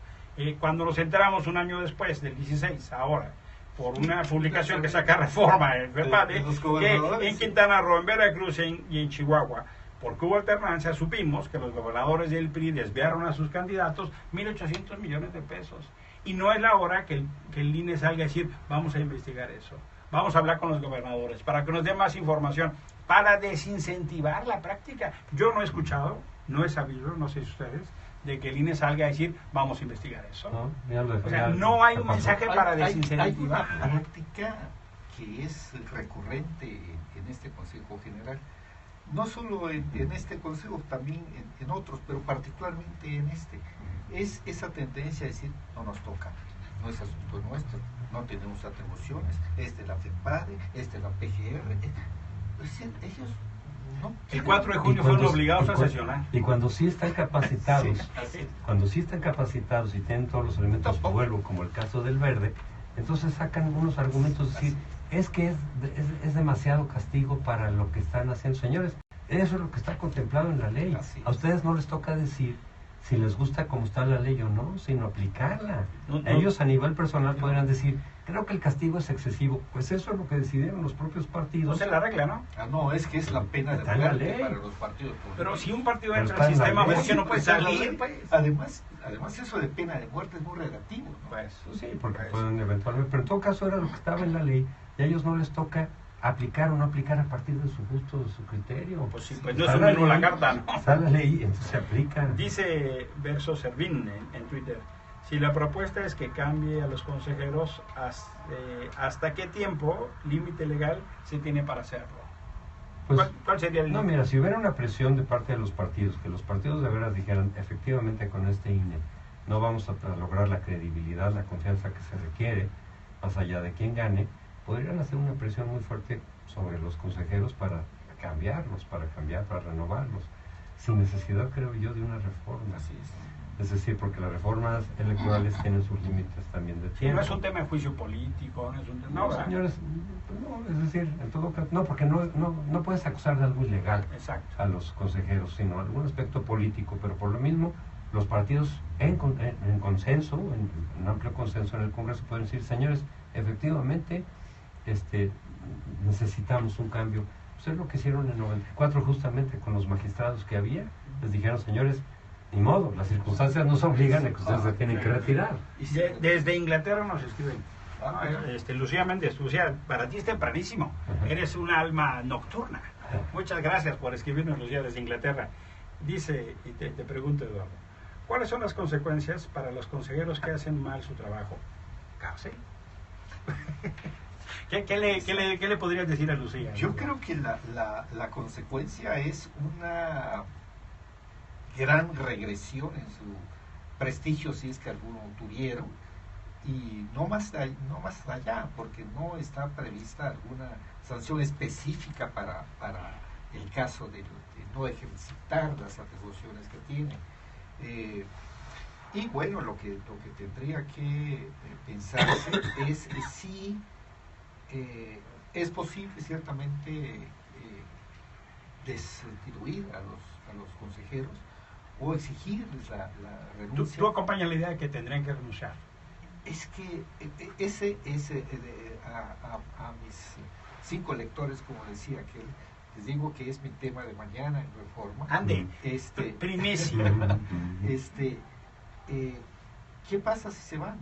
Cuando nos enteramos un año después, del 16, ahora, por una publicación que saca Reforma, que en Quintana Roo, en Veracruz y en Chihuahua, porque hubo alternancia, supimos que los gobernadores del PRI desviaron a sus candidatos 1.800 millones de pesos. Y no es la hora que el INE salga a decir, vamos a investigar eso, vamos a hablar con los gobernadores para que nos den más información, para desincentivar la práctica. Yo no he escuchado, no he sabido, no sé si ustedes, de que el INE salga a decir, vamos a investigar eso. O sea, no hay un mensaje para desincentivar. Hay una práctica que es recurrente en este Consejo General, no solo en este Consejo, también en otros, pero particularmente en este. Es esa tendencia a decir, no nos toca, no es asunto nuestro, no tenemos atribuciones, es de la FEPADE, es de la PGR. Es decir, ellos no. El 4 de junio fueron obligados a sesionar. Y cuando sí están capacitados, Sí, cuando sí están capacitados y tienen todos los elementos, vuelvo, como el caso del verde, entonces sacan unos argumentos, decir, es que es demasiado castigo para lo que están haciendo. Señores, eso es lo que está contemplado en la ley. A ustedes no les toca decir si les gusta cómo está la ley o no, sino aplicarla. Ellos a nivel personal podrían decir, creo que el castigo es excesivo. Pues eso es lo que decidieron los propios partidos. No se la regla, ¿no? No, es que es la pena de Está en la muerte ley. para los partidos políticos. Pero si un partido Pero entra al está en la sistema, ley. ¿por qué no puede salir? Además, eso de pena de muerte es muy relativo, ¿no? Pues, Sí, porque pueden eventualmente, pero en todo caso era lo que estaba en la ley, y a ellos no les toca aplicar o no aplicar a partir de su gusto, de su criterio. pues sí, pues no es un menú la carta, ¿no? Está la ley, entonces se aplica. Dice Verso Servín en Twitter, si la propuesta es que cambie a los consejeros, ¿hasta qué tiempo límite legal se tiene para hacerlo? Pues, ¿Cuál sería el no, mira, si hubiera una presión de parte de los partidos, que los partidos de veras dijeran, efectivamente con este INE no vamos a lograr la credibilidad, la confianza que se requiere, más allá de quién gane, podrían hacer una presión muy fuerte sobre los consejeros para cambiarlos, para renovarlos, sin necesidad, creo yo, de una reforma. Así es. Es decir, porque las reformas electorales tienen sus límites también de tiempo. No es un tema de juicio político, no es un tema... No, señores, pues no, es decir, en todo caso, no, porque no puedes acusar de algo ilegal Exacto. a los consejeros, sino algún aspecto político, pero por lo mismo, los partidos en consenso, en amplio consenso en el Congreso, pueden decir, señores, efectivamente, necesitamos un cambio. Pues es lo que hicieron en el 94 justamente con los magistrados que había, les dijeron, señores, ni modo, las circunstancias nos obligan a que ustedes se tienen que retirar. Desde Inglaterra nos escriben. Lucía Méndez, Lucía, para ti es tempranísimo, eres un alma nocturna. Muchas gracias por escribirnos, Lucía, desde Inglaterra. Dice, y te pregunto, Eduardo, ¿cuáles son las consecuencias para los consejeros que hacen mal su trabajo? ¿Cárcel? ¿Qué le podrías decir a Lucía? Yo creo que la consecuencia es una gran regresión en su prestigio, si es que alguno tuvieron, y no más allá, porque no está prevista alguna sanción específica para el caso de no ejercitar las atribuciones que tiene. Y bueno, lo que tendría que pensarse es si es posible ciertamente destituir a los consejeros o exigirles la renuncia. ¿Tú acompañas la idea de que tendrían que renunciar? Es que a mis 5 lectores, como decía aquel, les digo que es mi tema de mañana en Reforma. Ande, primicia. ¿Qué pasa si se van?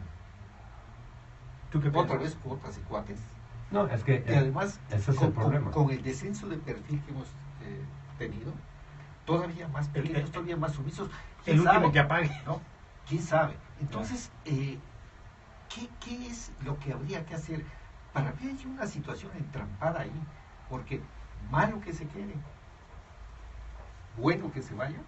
¿Tú qué Otra piensas? vez cuotas y cuates. No, es que Y además, ese es el problema. con el descenso de perfil que hemos tenido, todavía más pequeños, todavía más sumisos. El último que apague. ¿No? ¿Quién sabe? Entonces, ¿qué es lo que habría que hacer para ver hay una situación entrampada ahí? Porque malo que se quede, bueno que se vaya.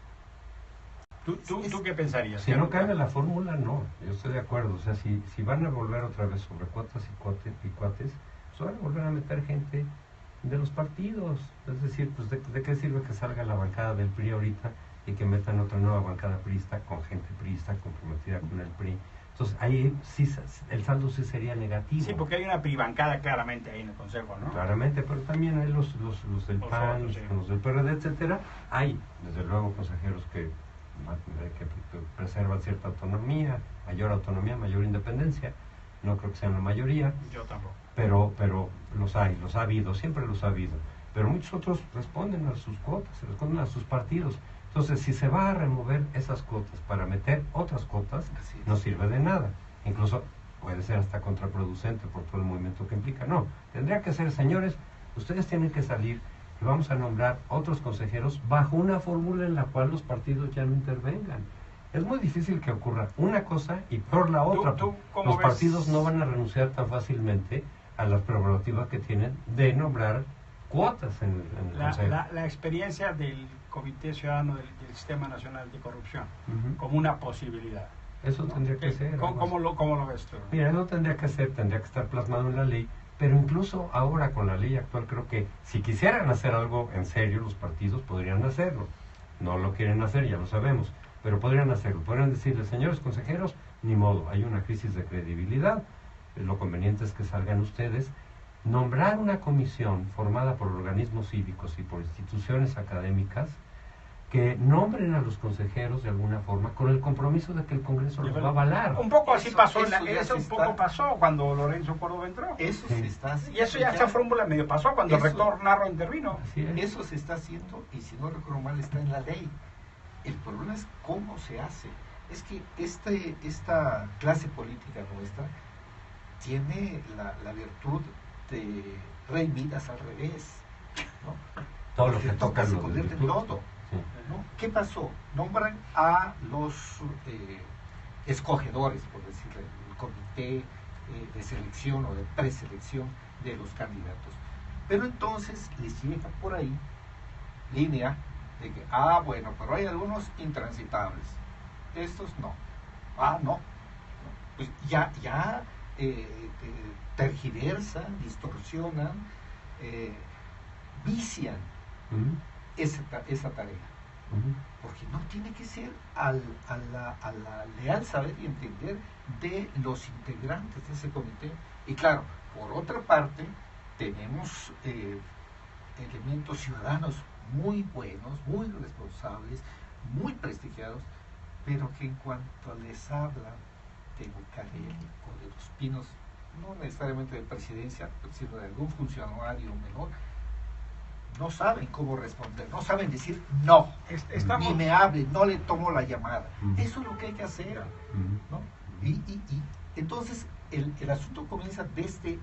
¿Tú qué pensarías? Si no cambia la fórmula, no, yo estoy de acuerdo. O sea, si van a volver otra vez sobre cuotas y cuates, pues van a volver a meter gente de los partidos. Es decir, pues ¿de qué sirve que salga la bancada del PRI ahorita y que metan otra nueva bancada priista con gente priista comprometida con el PRI? Entonces ahí sí el saldo sí sería negativo. Sí, porque hay una privancada claramente ahí en el Consejo, ¿no? Claramente, pero también hay los del PAN, otros, sí. los del PRD, etcétera. Hay, desde luego, consejeros que preservan cierta autonomía, mayor independencia, no creo que sean la mayoría, Yo tampoco. pero los ha habido, siempre los ha habido. Pero muchos otros responden a sus cuotas, responden a sus partidos. Entonces, si se va a remover esas cuotas para meter otras cuotas, no sirve de nada. Incluso puede ser hasta contraproducente por todo el movimiento que implica. No, tendría que ser, señores, ustedes tienen que salir y vamos a nombrar otros consejeros bajo una fórmula en la cual los partidos ya no intervengan. Es muy difícil que ocurra una cosa y por la otra. Los partidos no van a renunciar tan fácilmente a las prerrogativas que tienen de nombrar cuotas en el Consejo. La experiencia del Comité Ciudadano del Sistema Nacional de Corrupción como una posibilidad. Eso tendría que ser. ¿Cómo lo ves tú? Mira, eso tendría que ser, tendría que estar plasmado en la ley, pero incluso ahora con la ley actual creo que si quisieran hacer algo en serio los partidos podrían hacerlo. No lo quieren hacer, ya lo sabemos, pero podrían hacerlo. Podrían decirles, señores consejeros, ni modo, hay una crisis de credibilidad, lo conveniente es que salgan ustedes. Nombrar una comisión formada por organismos cívicos y por instituciones académicas que nombren a los consejeros de alguna forma con el compromiso de que el Congreso los va a avalar. Un poco así pasó, eso un poco pasó cuando Lorenzo Córdoba entró. Eso se está haciendo. Y eso ya esa fórmula medio pasó cuando el rector Narro intervino. Eso se está haciendo y si no recuerdo mal está en la ley. El problema es cómo se hace. Es que esta clase política nuestra tiene la virtud de rey Midas al revés, ¿no? Todo lo que toca se convierte en lodo, ¿no? ¿Qué pasó? Nombran a los escogedores, por decirlo, el comité de selección o de preselección de los candidatos. Pero entonces les llega por ahí línea de que, bueno, pero hay algunos intransitables. Estos no. No. Pues ya tergiversan, distorsionan, vician esa tarea. Porque no tiene que ser a la leal saber y entender de los integrantes de ese comité. Y claro, por otra parte, tenemos elementos ciudadanos muy buenos, muy responsables, muy prestigiados, pero que en cuanto les hablan de Bucareli o de Los Pinos, no necesariamente de presidencia, sino de algún funcionario menor, no saben cómo responder, no saben decir no, ni me hable, no le tomo la llamada. Eso es lo que hay que hacer, ¿no? Y entonces el asunto comienza desde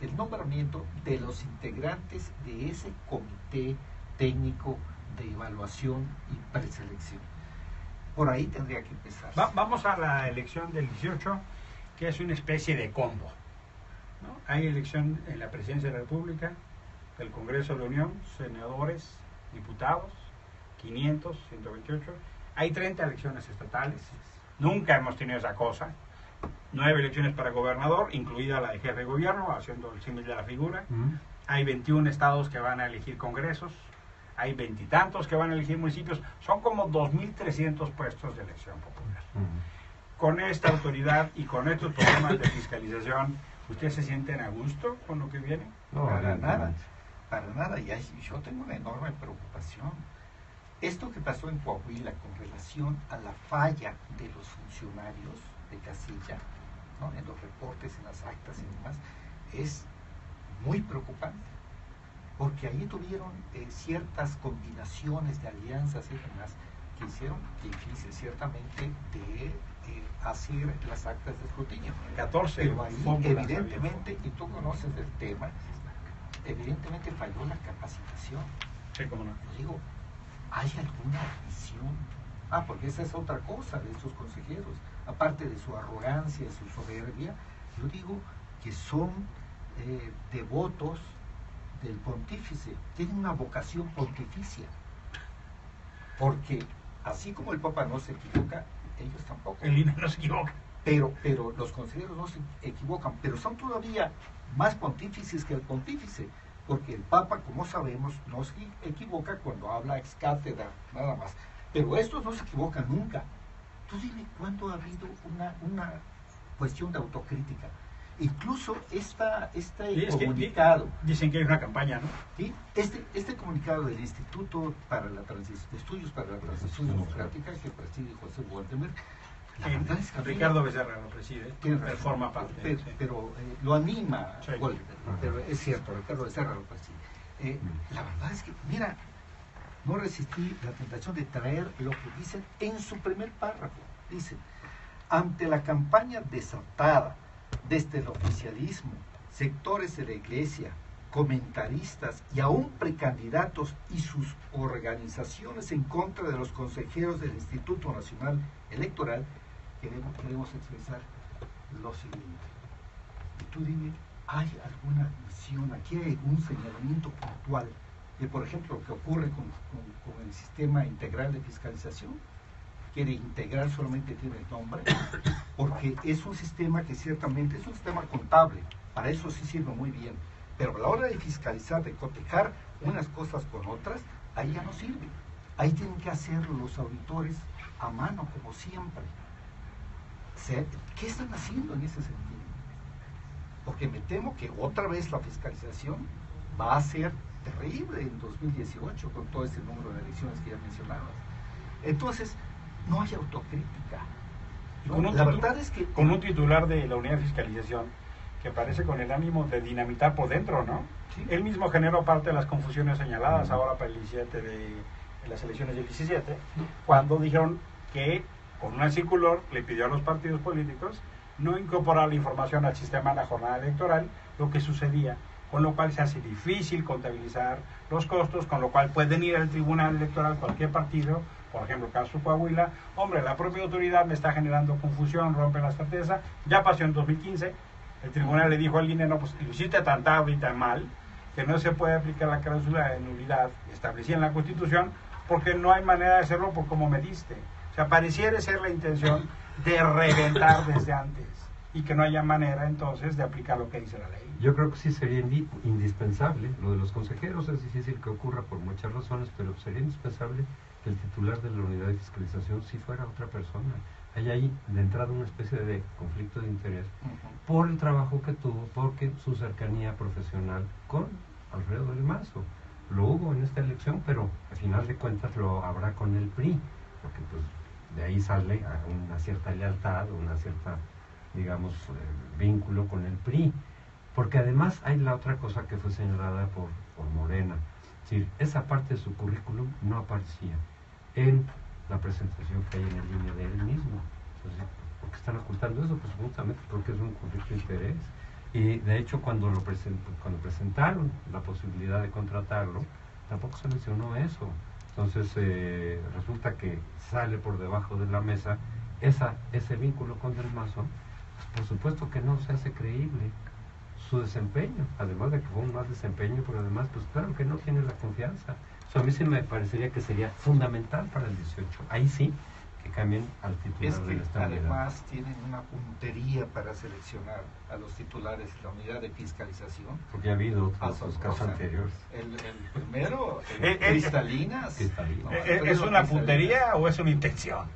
el nombramiento de los integrantes de ese comité técnico de evaluación y preselección. Por ahí tendría que empezar. Vamos a la elección del 18, que es una especie de combo, ¿no? Hay elección en la presidencia de la República, el Congreso de la Unión, senadores, diputados, 500, 128. Hay 30 elecciones estatales. Nunca hemos tenido esa cosa. 9 elecciones para gobernador, incluida la de jefe de gobierno, haciendo el símil de la figura. Hay 21 estados que van a elegir congresos. Hay 20 y tantos que van a elegir municipios. Son como 2.300 puestos de elección popular. Con esta autoridad y con estos problemas de fiscalización, ¿ustedes se sienten a gusto con lo que viene? No, para nada. Y yo tengo una enorme preocupación. Esto que pasó en Coahuila con relación a la falla de los funcionarios de casilla, ¿no? En los reportes, en las actas y demás, es muy preocupante. Porque ahí tuvieron ciertas combinaciones de alianzas y demás que hicieron difícil ciertamente de hacer las actas de escrutinio. 14. Pero ahí evidentemente, y tú conoces el tema, evidentemente falló la capacitación. Sí, cómo no. Yo digo, ¿hay alguna visión? Porque esa es otra cosa de estos consejeros. Aparte de su arrogancia, su soberbia, yo digo que son devotos del pontífice, tienen una vocación pontificia, porque así como el Papa no se equivoca, ellos tampoco. El INE no se equivoca. Pero los consejeros no se equivocan, pero son todavía más pontífices que el pontífice, porque el Papa, como sabemos, no se equivoca cuando habla ex cátedra, nada más. Pero estos no se equivocan nunca. Tú dime cuándo ha habido una cuestión de autocrítica. Incluso este comunicado... Dicen que hay una campaña, ¿no? ¿Sí? Este comunicado del Instituto para la Estudios para la Transición Democrática, que preside José Waldemar, La verdad es que Ricardo Becerra lo preside, tiene él razón, forma parte. pero, Sí. pero, lo anima, Sí. Goldberg, pero es cierto, Ricardo Becerra lo preside. La verdad es que, mira, no resistí la tentación de traer lo que dicen en su primer párrafo. Dicen, ante la campaña desatada desde el oficialismo, sectores de la iglesia, comentaristas y aún precandidatos y sus organizaciones en contra de los consejeros del Instituto Nacional Electoral, queremos expresar lo siguiente. Y tú dime, ¿hay alguna misión? ¿Aquí hay algún señalamiento puntual de, por ejemplo, lo que ocurre con el sistema integral de fiscalización? Que de integral solamente tiene el nombre, porque es un sistema que ciertamente es un sistema contable, para eso sí sirve muy bien, pero a la hora de fiscalizar, de cotejar unas cosas con otras, ahí ya no sirve. Ahí tienen que hacerlo los auditores a mano, como siempre. ¿Qué están haciendo en ese sentido? Porque me temo que otra vez la fiscalización va a ser terrible en 2018 con todo ese número de elecciones que ya mencionabas. Entonces, no hay autocrítica. ¿No? La verdad es que con un titular de la unidad de fiscalización que parece con el ánimo de dinamitar por dentro, ¿no? Sí. Él mismo generó parte de las confusiones señaladas ahora para el 17 de las elecciones del 17, cuando dijeron que con una circular le pidió a los partidos políticos no incorporar la información al sistema de la jornada electoral, lo que sucedía, con lo cual se hace difícil contabilizar los costos, con lo cual pueden ir al tribunal electoral cualquier partido, por ejemplo, el caso Coahuila, hombre, la propia autoridad me está generando confusión, rompe la certeza, ya pasó en 2015, el tribunal le dijo al INE, no, pues lo hiciste tan tarde y tan mal, que no se puede aplicar la cláusula de nulidad establecida en la Constitución, porque no hay manera de hacerlo por cómo mediste. O sea, pareciera ser la intención de reventar desde antes, y que no haya manera entonces de aplicar lo que dice la ley. Yo creo que sí sería indispensable, lo de los consejeros es difícil que ocurra por muchas razones, pero sería indispensable que el titular de la unidad de fiscalización sí fuera otra persona. Hay ahí de entrada una especie de conflicto de interés por el trabajo que tuvo, porque su cercanía profesional con Alfredo del Mazo. Lo hubo en esta elección, pero al final de cuentas lo habrá con el PRI, porque pues de ahí sale una cierta lealtad, una cierta, digamos, vínculo con el PRI. Porque además hay la otra cosa que fue señalada por Morena. Es decir, esa parte de su currículum no aparecía en la presentación que hay en el línea de él mismo. Entonces, ¿por qué están ocultando eso? Pues justamente porque es un conflicto de interés. Y de hecho, cuando presentaron la posibilidad de contratarlo, tampoco se mencionó eso. Entonces, resulta que sale por debajo de la mesa ese vínculo con Del Mazo. Pues, por supuesto que no se hace creíble su desempeño, además de que fue un mal desempeño, pero además, pues claro que no tiene la confianza. A mí sí me parecería que sería fundamental para el 18. Ahí sí, que cambien al titular es que de esta unidad. además tienen una puntería para seleccionar a los titulares de la unidad de fiscalización. Porque ha habido otros casos anteriores. El primero, Cristalinas. Cristalinas. ¿Es una puntería o es una intención?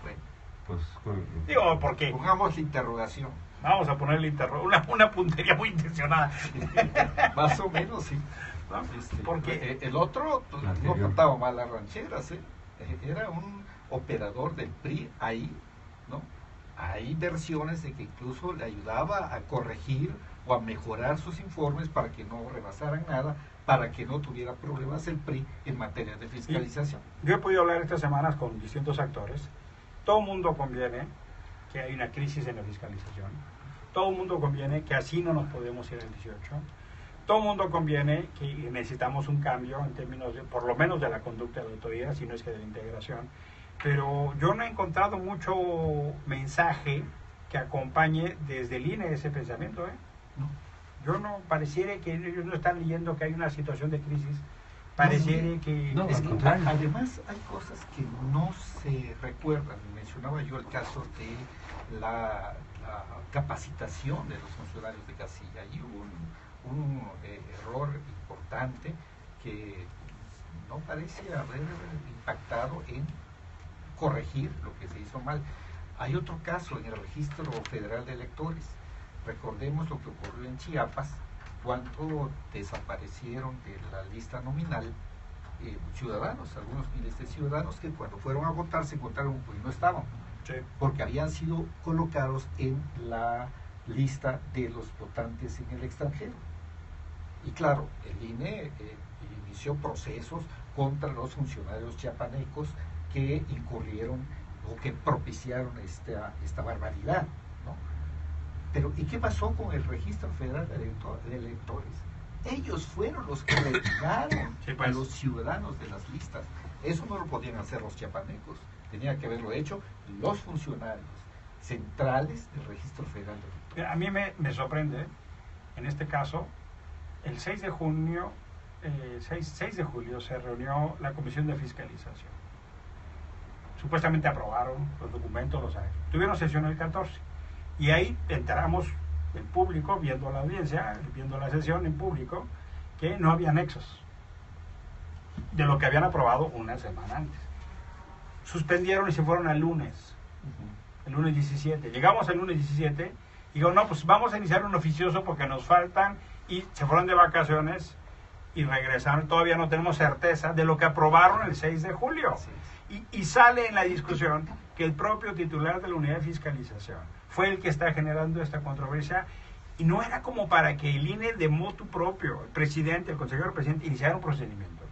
Bueno, Pues, Digo, porque pongamos la interrogación. vamos a ponerle una puntería muy intencionada. Más o menos, sí. ¿No? Porque el otro no contaba mal las rancheras, era un operador del PRI ahí, ¿no? Hay versiones de que incluso le ayudaba a corregir o a mejorar sus informes para que no rebasaran nada, para que no tuviera problemas el PRI en materia de fiscalización. Yo he podido hablar estas semanas con distintos actores. Todo el mundo conviene que hay una crisis en la fiscalización. Todo el mundo conviene que así no nos podemos ir al 18. Todo el mundo conviene que necesitamos un cambio en términos de, por lo menos de la conducta de la autoridad, si no es que de la integración. Pero yo no he encontrado mucho mensaje que acompañe desde el INE ese pensamiento. No. Yo no, pareciera que ellos no están leyendo que hay una situación de crisis. Pareciera que... No, Es al que contrario. además hay cosas que no se recuerdan. Mencionaba yo el caso de la capacitación de los funcionarios de casilla. Hay un error importante que no parece haber impactado en corregir lo que se hizo mal. Hay otro caso en el Registro Federal de Electores. Recordemos lo que ocurrió en Chiapas cuando desaparecieron de la lista nominal ciudadanos, algunos miles de ciudadanos que cuando fueron a votar se encontraron, pues no estaban, Sí. porque habían sido colocados en la lista de los votantes en el extranjero. Y claro, el INE inició procesos contra los funcionarios chiapanecos que incurrieron o que propiciaron esta barbaridad, ¿no? Pero, ¿y qué pasó con el Registro Federal de Electores? Ellos fueron los que retiraron Sí, pues. a los ciudadanos de las listas. Eso no lo podían hacer los chiapanecos, tenía que haberlo hecho los funcionarios centrales del Registro Federal de Electores. A mí me sorprende, en este caso, el 6 de junio, 6 de julio se reunió la Comisión de Fiscalización. Supuestamente aprobaron los documentos, tuvieron sesión el 14. Y ahí enteramos el público, viendo la audiencia, viendo la sesión en público, que no había nexos de lo que habían aprobado una semana antes. Suspendieron y se fueron al lunes, el lunes 17. Llegamos al lunes 17 y digo, no, pues vamos a iniciar un oficioso porque nos faltan, y se fueron de vacaciones y regresaron. Todavía no tenemos certeza de lo que aprobaron el 6 de julio. Y sale en la discusión que el propio titular de la unidad de fiscalización fue el que está generando esta controversia, y no era como para que el INE de motu propio, el presidente, el consejero presidente, iniciara un procedimiento.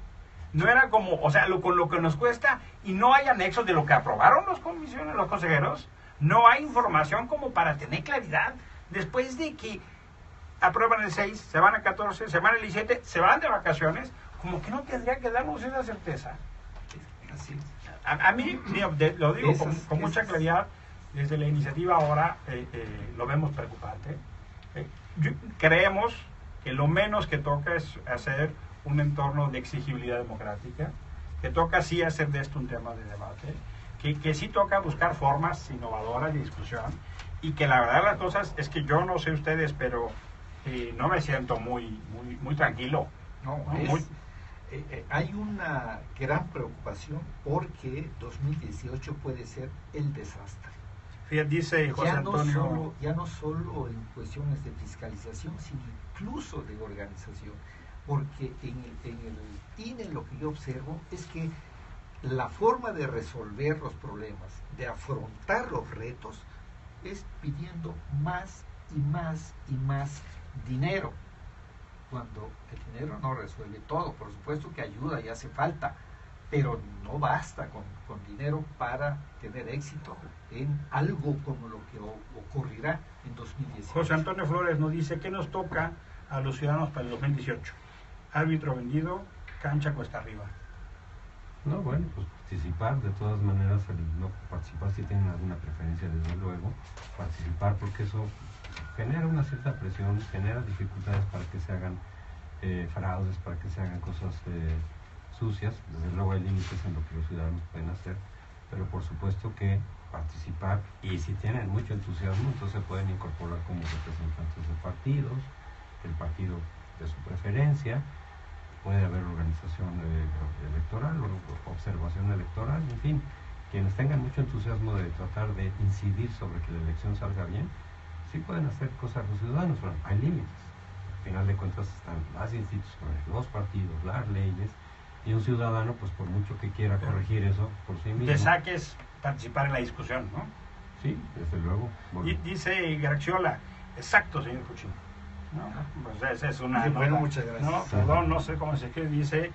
No era como, o sea, con lo que nos cuesta, y no hay anexos de lo que aprobaron los consejeros, no hay información como para tener claridad. Después de que aprueban el 6, se van a 14, se van el 17, se van de vacaciones, como que no tendría que darnos esa certeza. Así. A mí, lo digo con mucha claridad, desde la iniciativa ahora lo vemos preocupante. Creemos que lo menos que toca es hacer un entorno de exigibilidad democrática, que toca sí hacer de esto un tema de debate, que sí toca buscar formas innovadoras de discusión, y que la verdad las cosas es que yo no sé ustedes, pero no me siento muy tranquilo. No, hay una gran preocupación porque 2018 puede ser el desastre. Fíjate, dice José Antonio. Ya no solo en cuestiones de fiscalización, sino incluso de organización. Porque en el INE lo que yo observo es que la forma de resolver los problemas, de afrontar los retos, es pidiendo más y más y más dinero, cuando el dinero no resuelve todo. Por supuesto que ayuda y hace falta, pero no basta con dinero para tener éxito en algo como lo que ocurrirá en 2018. José Antonio Flores nos dice, ¿qué nos toca a los ciudadanos para el 2018? Árbitro vendido, cancha cuesta arriba. No, bueno, pues participar, de todas maneras, el no participar si tienen alguna preferencia, desde luego, participar, porque eso genera una cierta presión, genera dificultades para que se hagan fraudes, para que se hagan cosas sucias. Desde luego hay límites en lo que los ciudadanos pueden hacer, pero por supuesto que participar, y si tienen mucho entusiasmo, entonces pueden incorporar como representantes de partidos, del partido de su preferencia. Puede haber organización electoral o observación electoral, en fin, quienes tengan mucho entusiasmo de tratar de incidir sobre que la elección salga bien, sí pueden hacer cosas los ciudadanos, pero hay límites. Al final de cuentas están las instituciones, los partidos, las leyes, y un ciudadano, pues por mucho que quiera corregir eso por sí mismo. Te saques participar en la discusión, ¿no? Sí, desde luego. Bueno. Dice Gracciola, exacto, señor Cuchín. ¿No? Pues esa es una. Bueno, muchas gracias. No, perdón, no sé cómo se escribe. Dice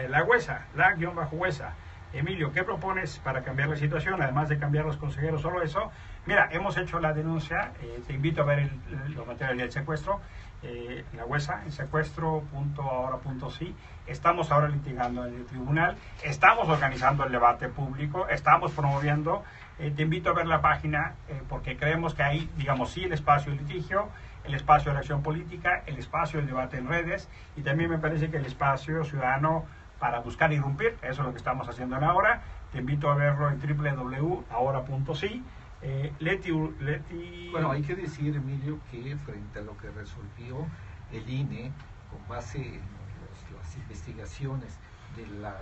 la Huesa, la-Huesa. Emilio, ¿qué propones para cambiar la situación? Además de cambiar los consejeros, solo eso. Mira, hemos hecho la denuncia. Te invito a ver los materiales del secuestro. La Huesa, en secuestro.ahora.si. Estamos ahora litigando en el tribunal. Estamos organizando el debate público. Estamos promoviendo. Te invito a ver la página porque creemos que hay, digamos, sí, el espacio de litigio, el espacio de la acción política, el espacio del debate en redes, y también me parece que el espacio ciudadano para buscar irrumpir. Eso es lo que estamos haciendo en Ahora. Te invito a verlo en www.ahora.si. Leti. Bueno, hay que decir, Emilio, que frente a lo que resolvió el INE con base en las investigaciones de la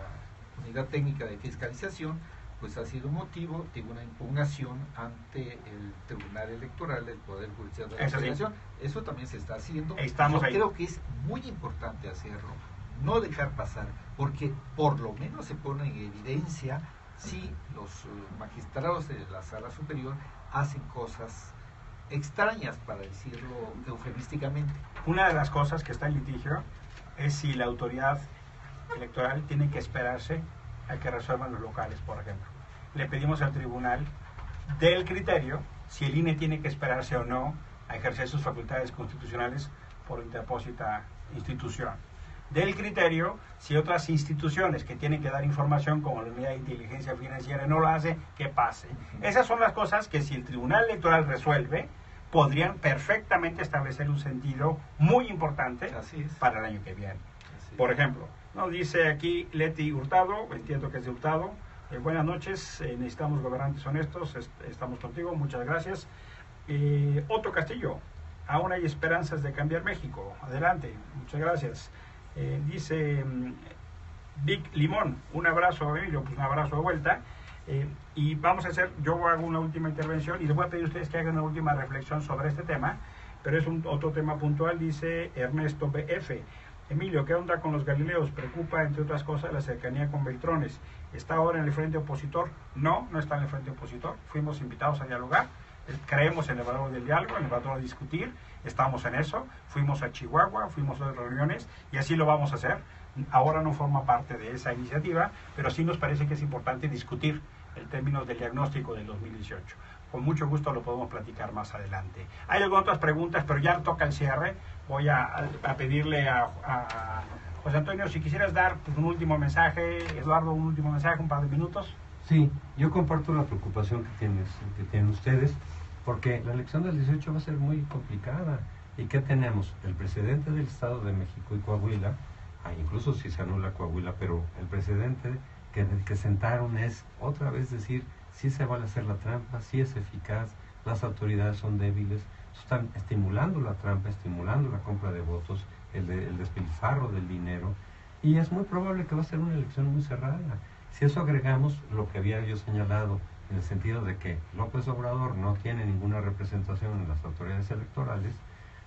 Unidad Técnica de Fiscalización, pues ha sido motivo de una impugnación ante el Tribunal Electoral del Poder Judicial de la Federación. Eso también se está haciendo. Yo creo que es muy importante hacerlo, no dejar pasar, porque por lo menos se pone en evidencia si los magistrados de la Sala Superior hacen cosas extrañas, para decirlo eufemísticamente. Una de las cosas que está en litigio es si la autoridad electoral tiene que esperarse a que resuelvan los locales, por ejemplo. Le pedimos al tribunal del criterio si el INE tiene que esperarse o no a ejercer sus facultades constitucionales por interpósita institución. Del criterio si otras instituciones que tienen que dar información, como la Unidad de Inteligencia Financiera, no lo hace, que pase. Esas son las cosas que, si el Tribunal Electoral resuelve, podrían perfectamente establecer un sentido muy importante para el año que viene. Por ejemplo, nos dice aquí Leti Hurtado, entiendo que es de Hurtado: buenas noches, necesitamos gobernantes honestos, estamos contigo, muchas gracias. Otto Castillo: aún hay esperanzas de cambiar México, adelante, muchas gracias. Dice Vic Limón: un abrazo, Emilio, pues un abrazo de vuelta. Y vamos a hacer, yo hago una última intervención y les voy a pedir a ustedes que hagan una última reflexión sobre este tema, pero es otro tema puntual. Dice Ernesto BF: Emilio, ¿qué onda con los Galileos? Preocupa, entre otras cosas, la cercanía con Beltrones. ¿Está ahora en el frente opositor? No, no está en el frente opositor. Fuimos invitados a dialogar. Creemos en el valor del diálogo, en el valor de discutir. Estamos en eso. Fuimos a Chihuahua, fuimos a reuniones y así lo vamos a hacer. Ahora no forma parte de esa iniciativa, pero sí nos parece que es importante discutir en términos del diagnóstico del 2018. Con mucho gusto lo podemos platicar más adelante. Hay algunas otras preguntas, pero ya toca el cierre. Voy a pedirle a José Antonio, si quisieras dar pues, un último mensaje. Eduardo, un último mensaje, un par de minutos. Sí, yo comparto la preocupación que tienen ustedes, porque la elección del 18 va a ser muy complicada. ¿Y qué tenemos? El presidente del Estado de México y Coahuila, incluso si se anula Coahuila, pero el precedente que sentaron es otra vez decir si se vale hacer la trampa, si es eficaz, las autoridades son débiles, están estimulando la trampa, estimulando la compra de votos, el despilfarro del dinero, y es muy probable que va a ser una elección muy cerrada. Si eso agregamos lo que había yo señalado, en el sentido de que López Obrador no tiene ninguna representación en las autoridades electorales,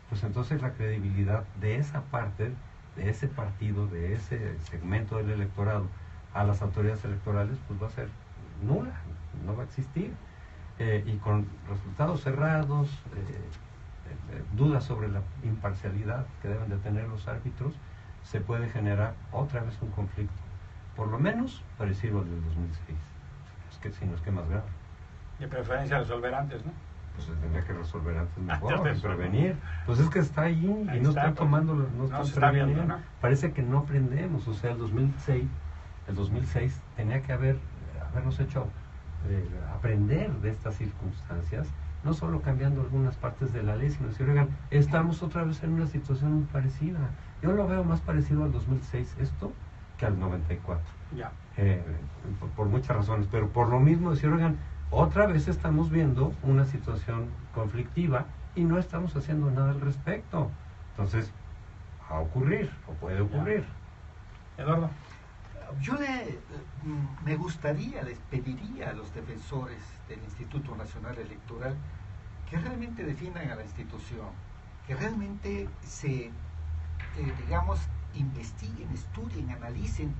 pues entonces la credibilidad de esa parte, de ese partido, de ese segmento del electorado a las autoridades electorales, pues va a ser nula, no va a existir. Y con resultados cerrados, dudas sobre la imparcialidad que deben de tener los árbitros, se puede generar otra vez un conflicto, por lo menos parecido al del 2006. Es que si no es que más grave. De preferencia resolver antes, ¿no? Pues se tendría que resolver antes mejor, prevenir. Pues es que está ahí y no están tomando, no están preveniendo. ¿No? Parece que no aprendemos. O sea, el 2006 tenía que habernos hecho aprender de estas circunstancias, no solo cambiando algunas partes de la ley, sino decir, oigan, estamos otra vez en una situación muy parecida. Yo lo veo más parecido al 2006 esto que al 94. Ya. Por muchas razones, pero por lo mismo decir, oigan, otra vez estamos viendo una situación conflictiva y no estamos haciendo nada al respecto. Entonces, va a ocurrir, o puede ocurrir. Eduardo. Yo me gustaría, les pediría a los defensores del Instituto Nacional Electoral que realmente defiendan a la institución, que realmente investiguen, estudien, analicen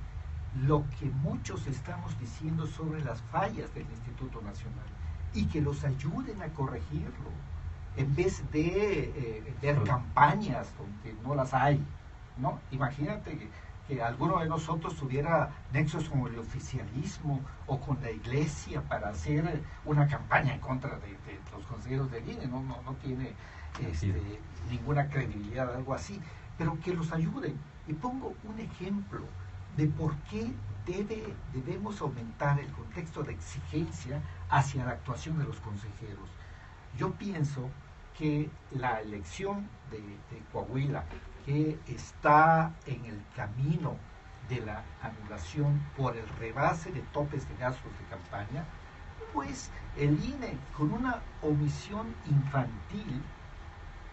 lo que muchos estamos diciendo sobre las fallas del Instituto Nacional y que los ayuden a corregirlo, en vez de ver campañas donde no las hay, ¿no? Imagínate que alguno de nosotros tuviera nexos con el oficialismo o con la iglesia para hacer una campaña en contra de los consejeros del INE, no tiene ninguna credibilidad, algo así, pero que los ayuden. Y pongo un ejemplo de por qué debemos aumentar el contexto de exigencia hacia la actuación de los consejeros. Yo pienso que la elección de Coahuila, que está en el camino de la anulación por el rebase de topes de gastos de campaña, pues el INE, con una omisión infantil,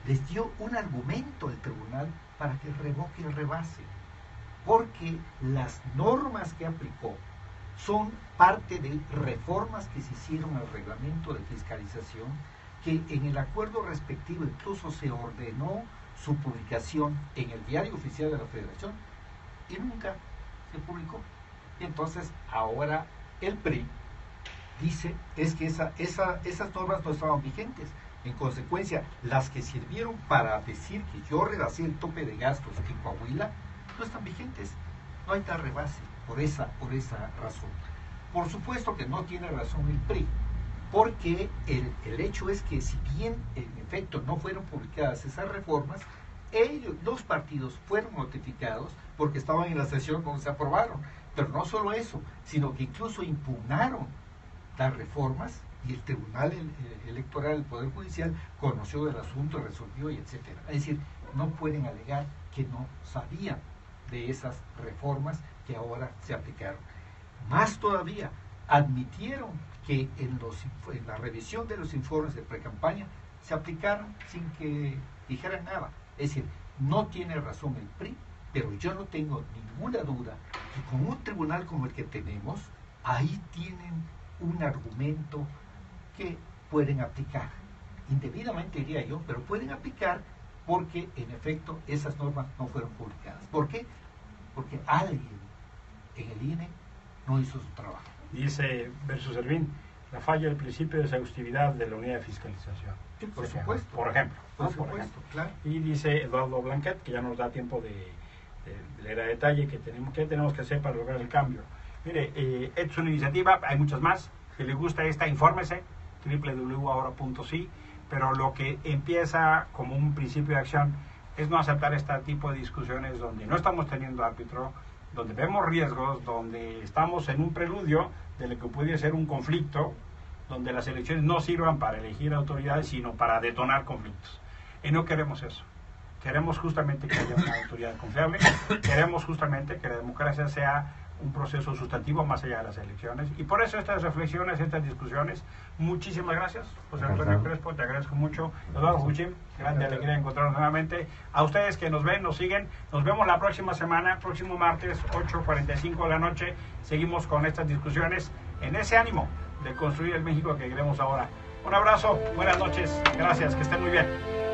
les dio un argumento al tribunal para que revoque el rebase, porque las normas que aplicó son parte de reformas que se hicieron al reglamento de fiscalización, que en el acuerdo respectivo incluso se ordenó su publicación en el Diario Oficial de la Federación y nunca se publicó. Y entonces ahora el PRI dice es que esas normas no estaban vigentes. En consecuencia, las que sirvieron para decir que yo rebasé el tope de gastos en Coahuila no están vigentes. No hay tal rebase por esa razón. Por supuesto que no tiene razón el PRI, porque el hecho es que si bien en efecto no fueron publicadas esas reformas, los partidos fueron notificados porque estaban en la sesión donde se aprobaron. Pero no solo eso, sino que incluso impugnaron las reformas y el Tribunal Electoral, el Poder Judicial, conoció del asunto, resolvió y etcétera. Es decir, no pueden alegar que no sabían de esas reformas que ahora se aplicaron. Más todavía, admitieron que en la revisión de los informes de precampaña se aplicaron sin que dijeran nada. Es decir, no tiene razón el PRI, pero yo no tengo ninguna duda que con un tribunal como el que tenemos, ahí tienen un argumento que pueden aplicar. Indebidamente diría yo, pero pueden aplicar porque en efecto esas normas no fueron publicadas. ¿Por qué? Porque alguien en el INE no hizo su trabajo. Dice Versus Servín, la falla del principio de exhaustividad de la unidad de fiscalización. Sí, por supuesto. Por ejemplo. Por supuesto, claro. Y dice Eduardo Blanquet, que ya nos da tiempo de leer a detalle, que tenemos que hacer para lograr el cambio. Mire, es una iniciativa, hay muchas más. Si le gusta esta, infórmese, www.ahora.si, pero lo que empieza como un principio de acción es no aceptar este tipo de discusiones donde no estamos teniendo árbitro, donde vemos riesgos, donde estamos en un preludio de lo que puede ser un conflicto, donde las elecciones no sirvan para elegir autoridades, sino para detonar conflictos. Y no queremos eso. Queremos justamente que haya una autoridad confiable, queremos justamente que la democracia sea un proceso sustantivo más allá de las elecciones. Y por eso estas reflexiones, estas discusiones. Muchísimas gracias, José Antonio Crespo, te agradezco mucho. Eduardo Huchim, grande alegría de encontrarnos nuevamente. A ustedes que nos ven, nos siguen, nos vemos la próxima semana, próximo martes, 8:45 de la noche. Seguimos con estas discusiones en ese ánimo de construir el México que queremos ahora. Un abrazo, buenas noches, gracias, que estén muy bien.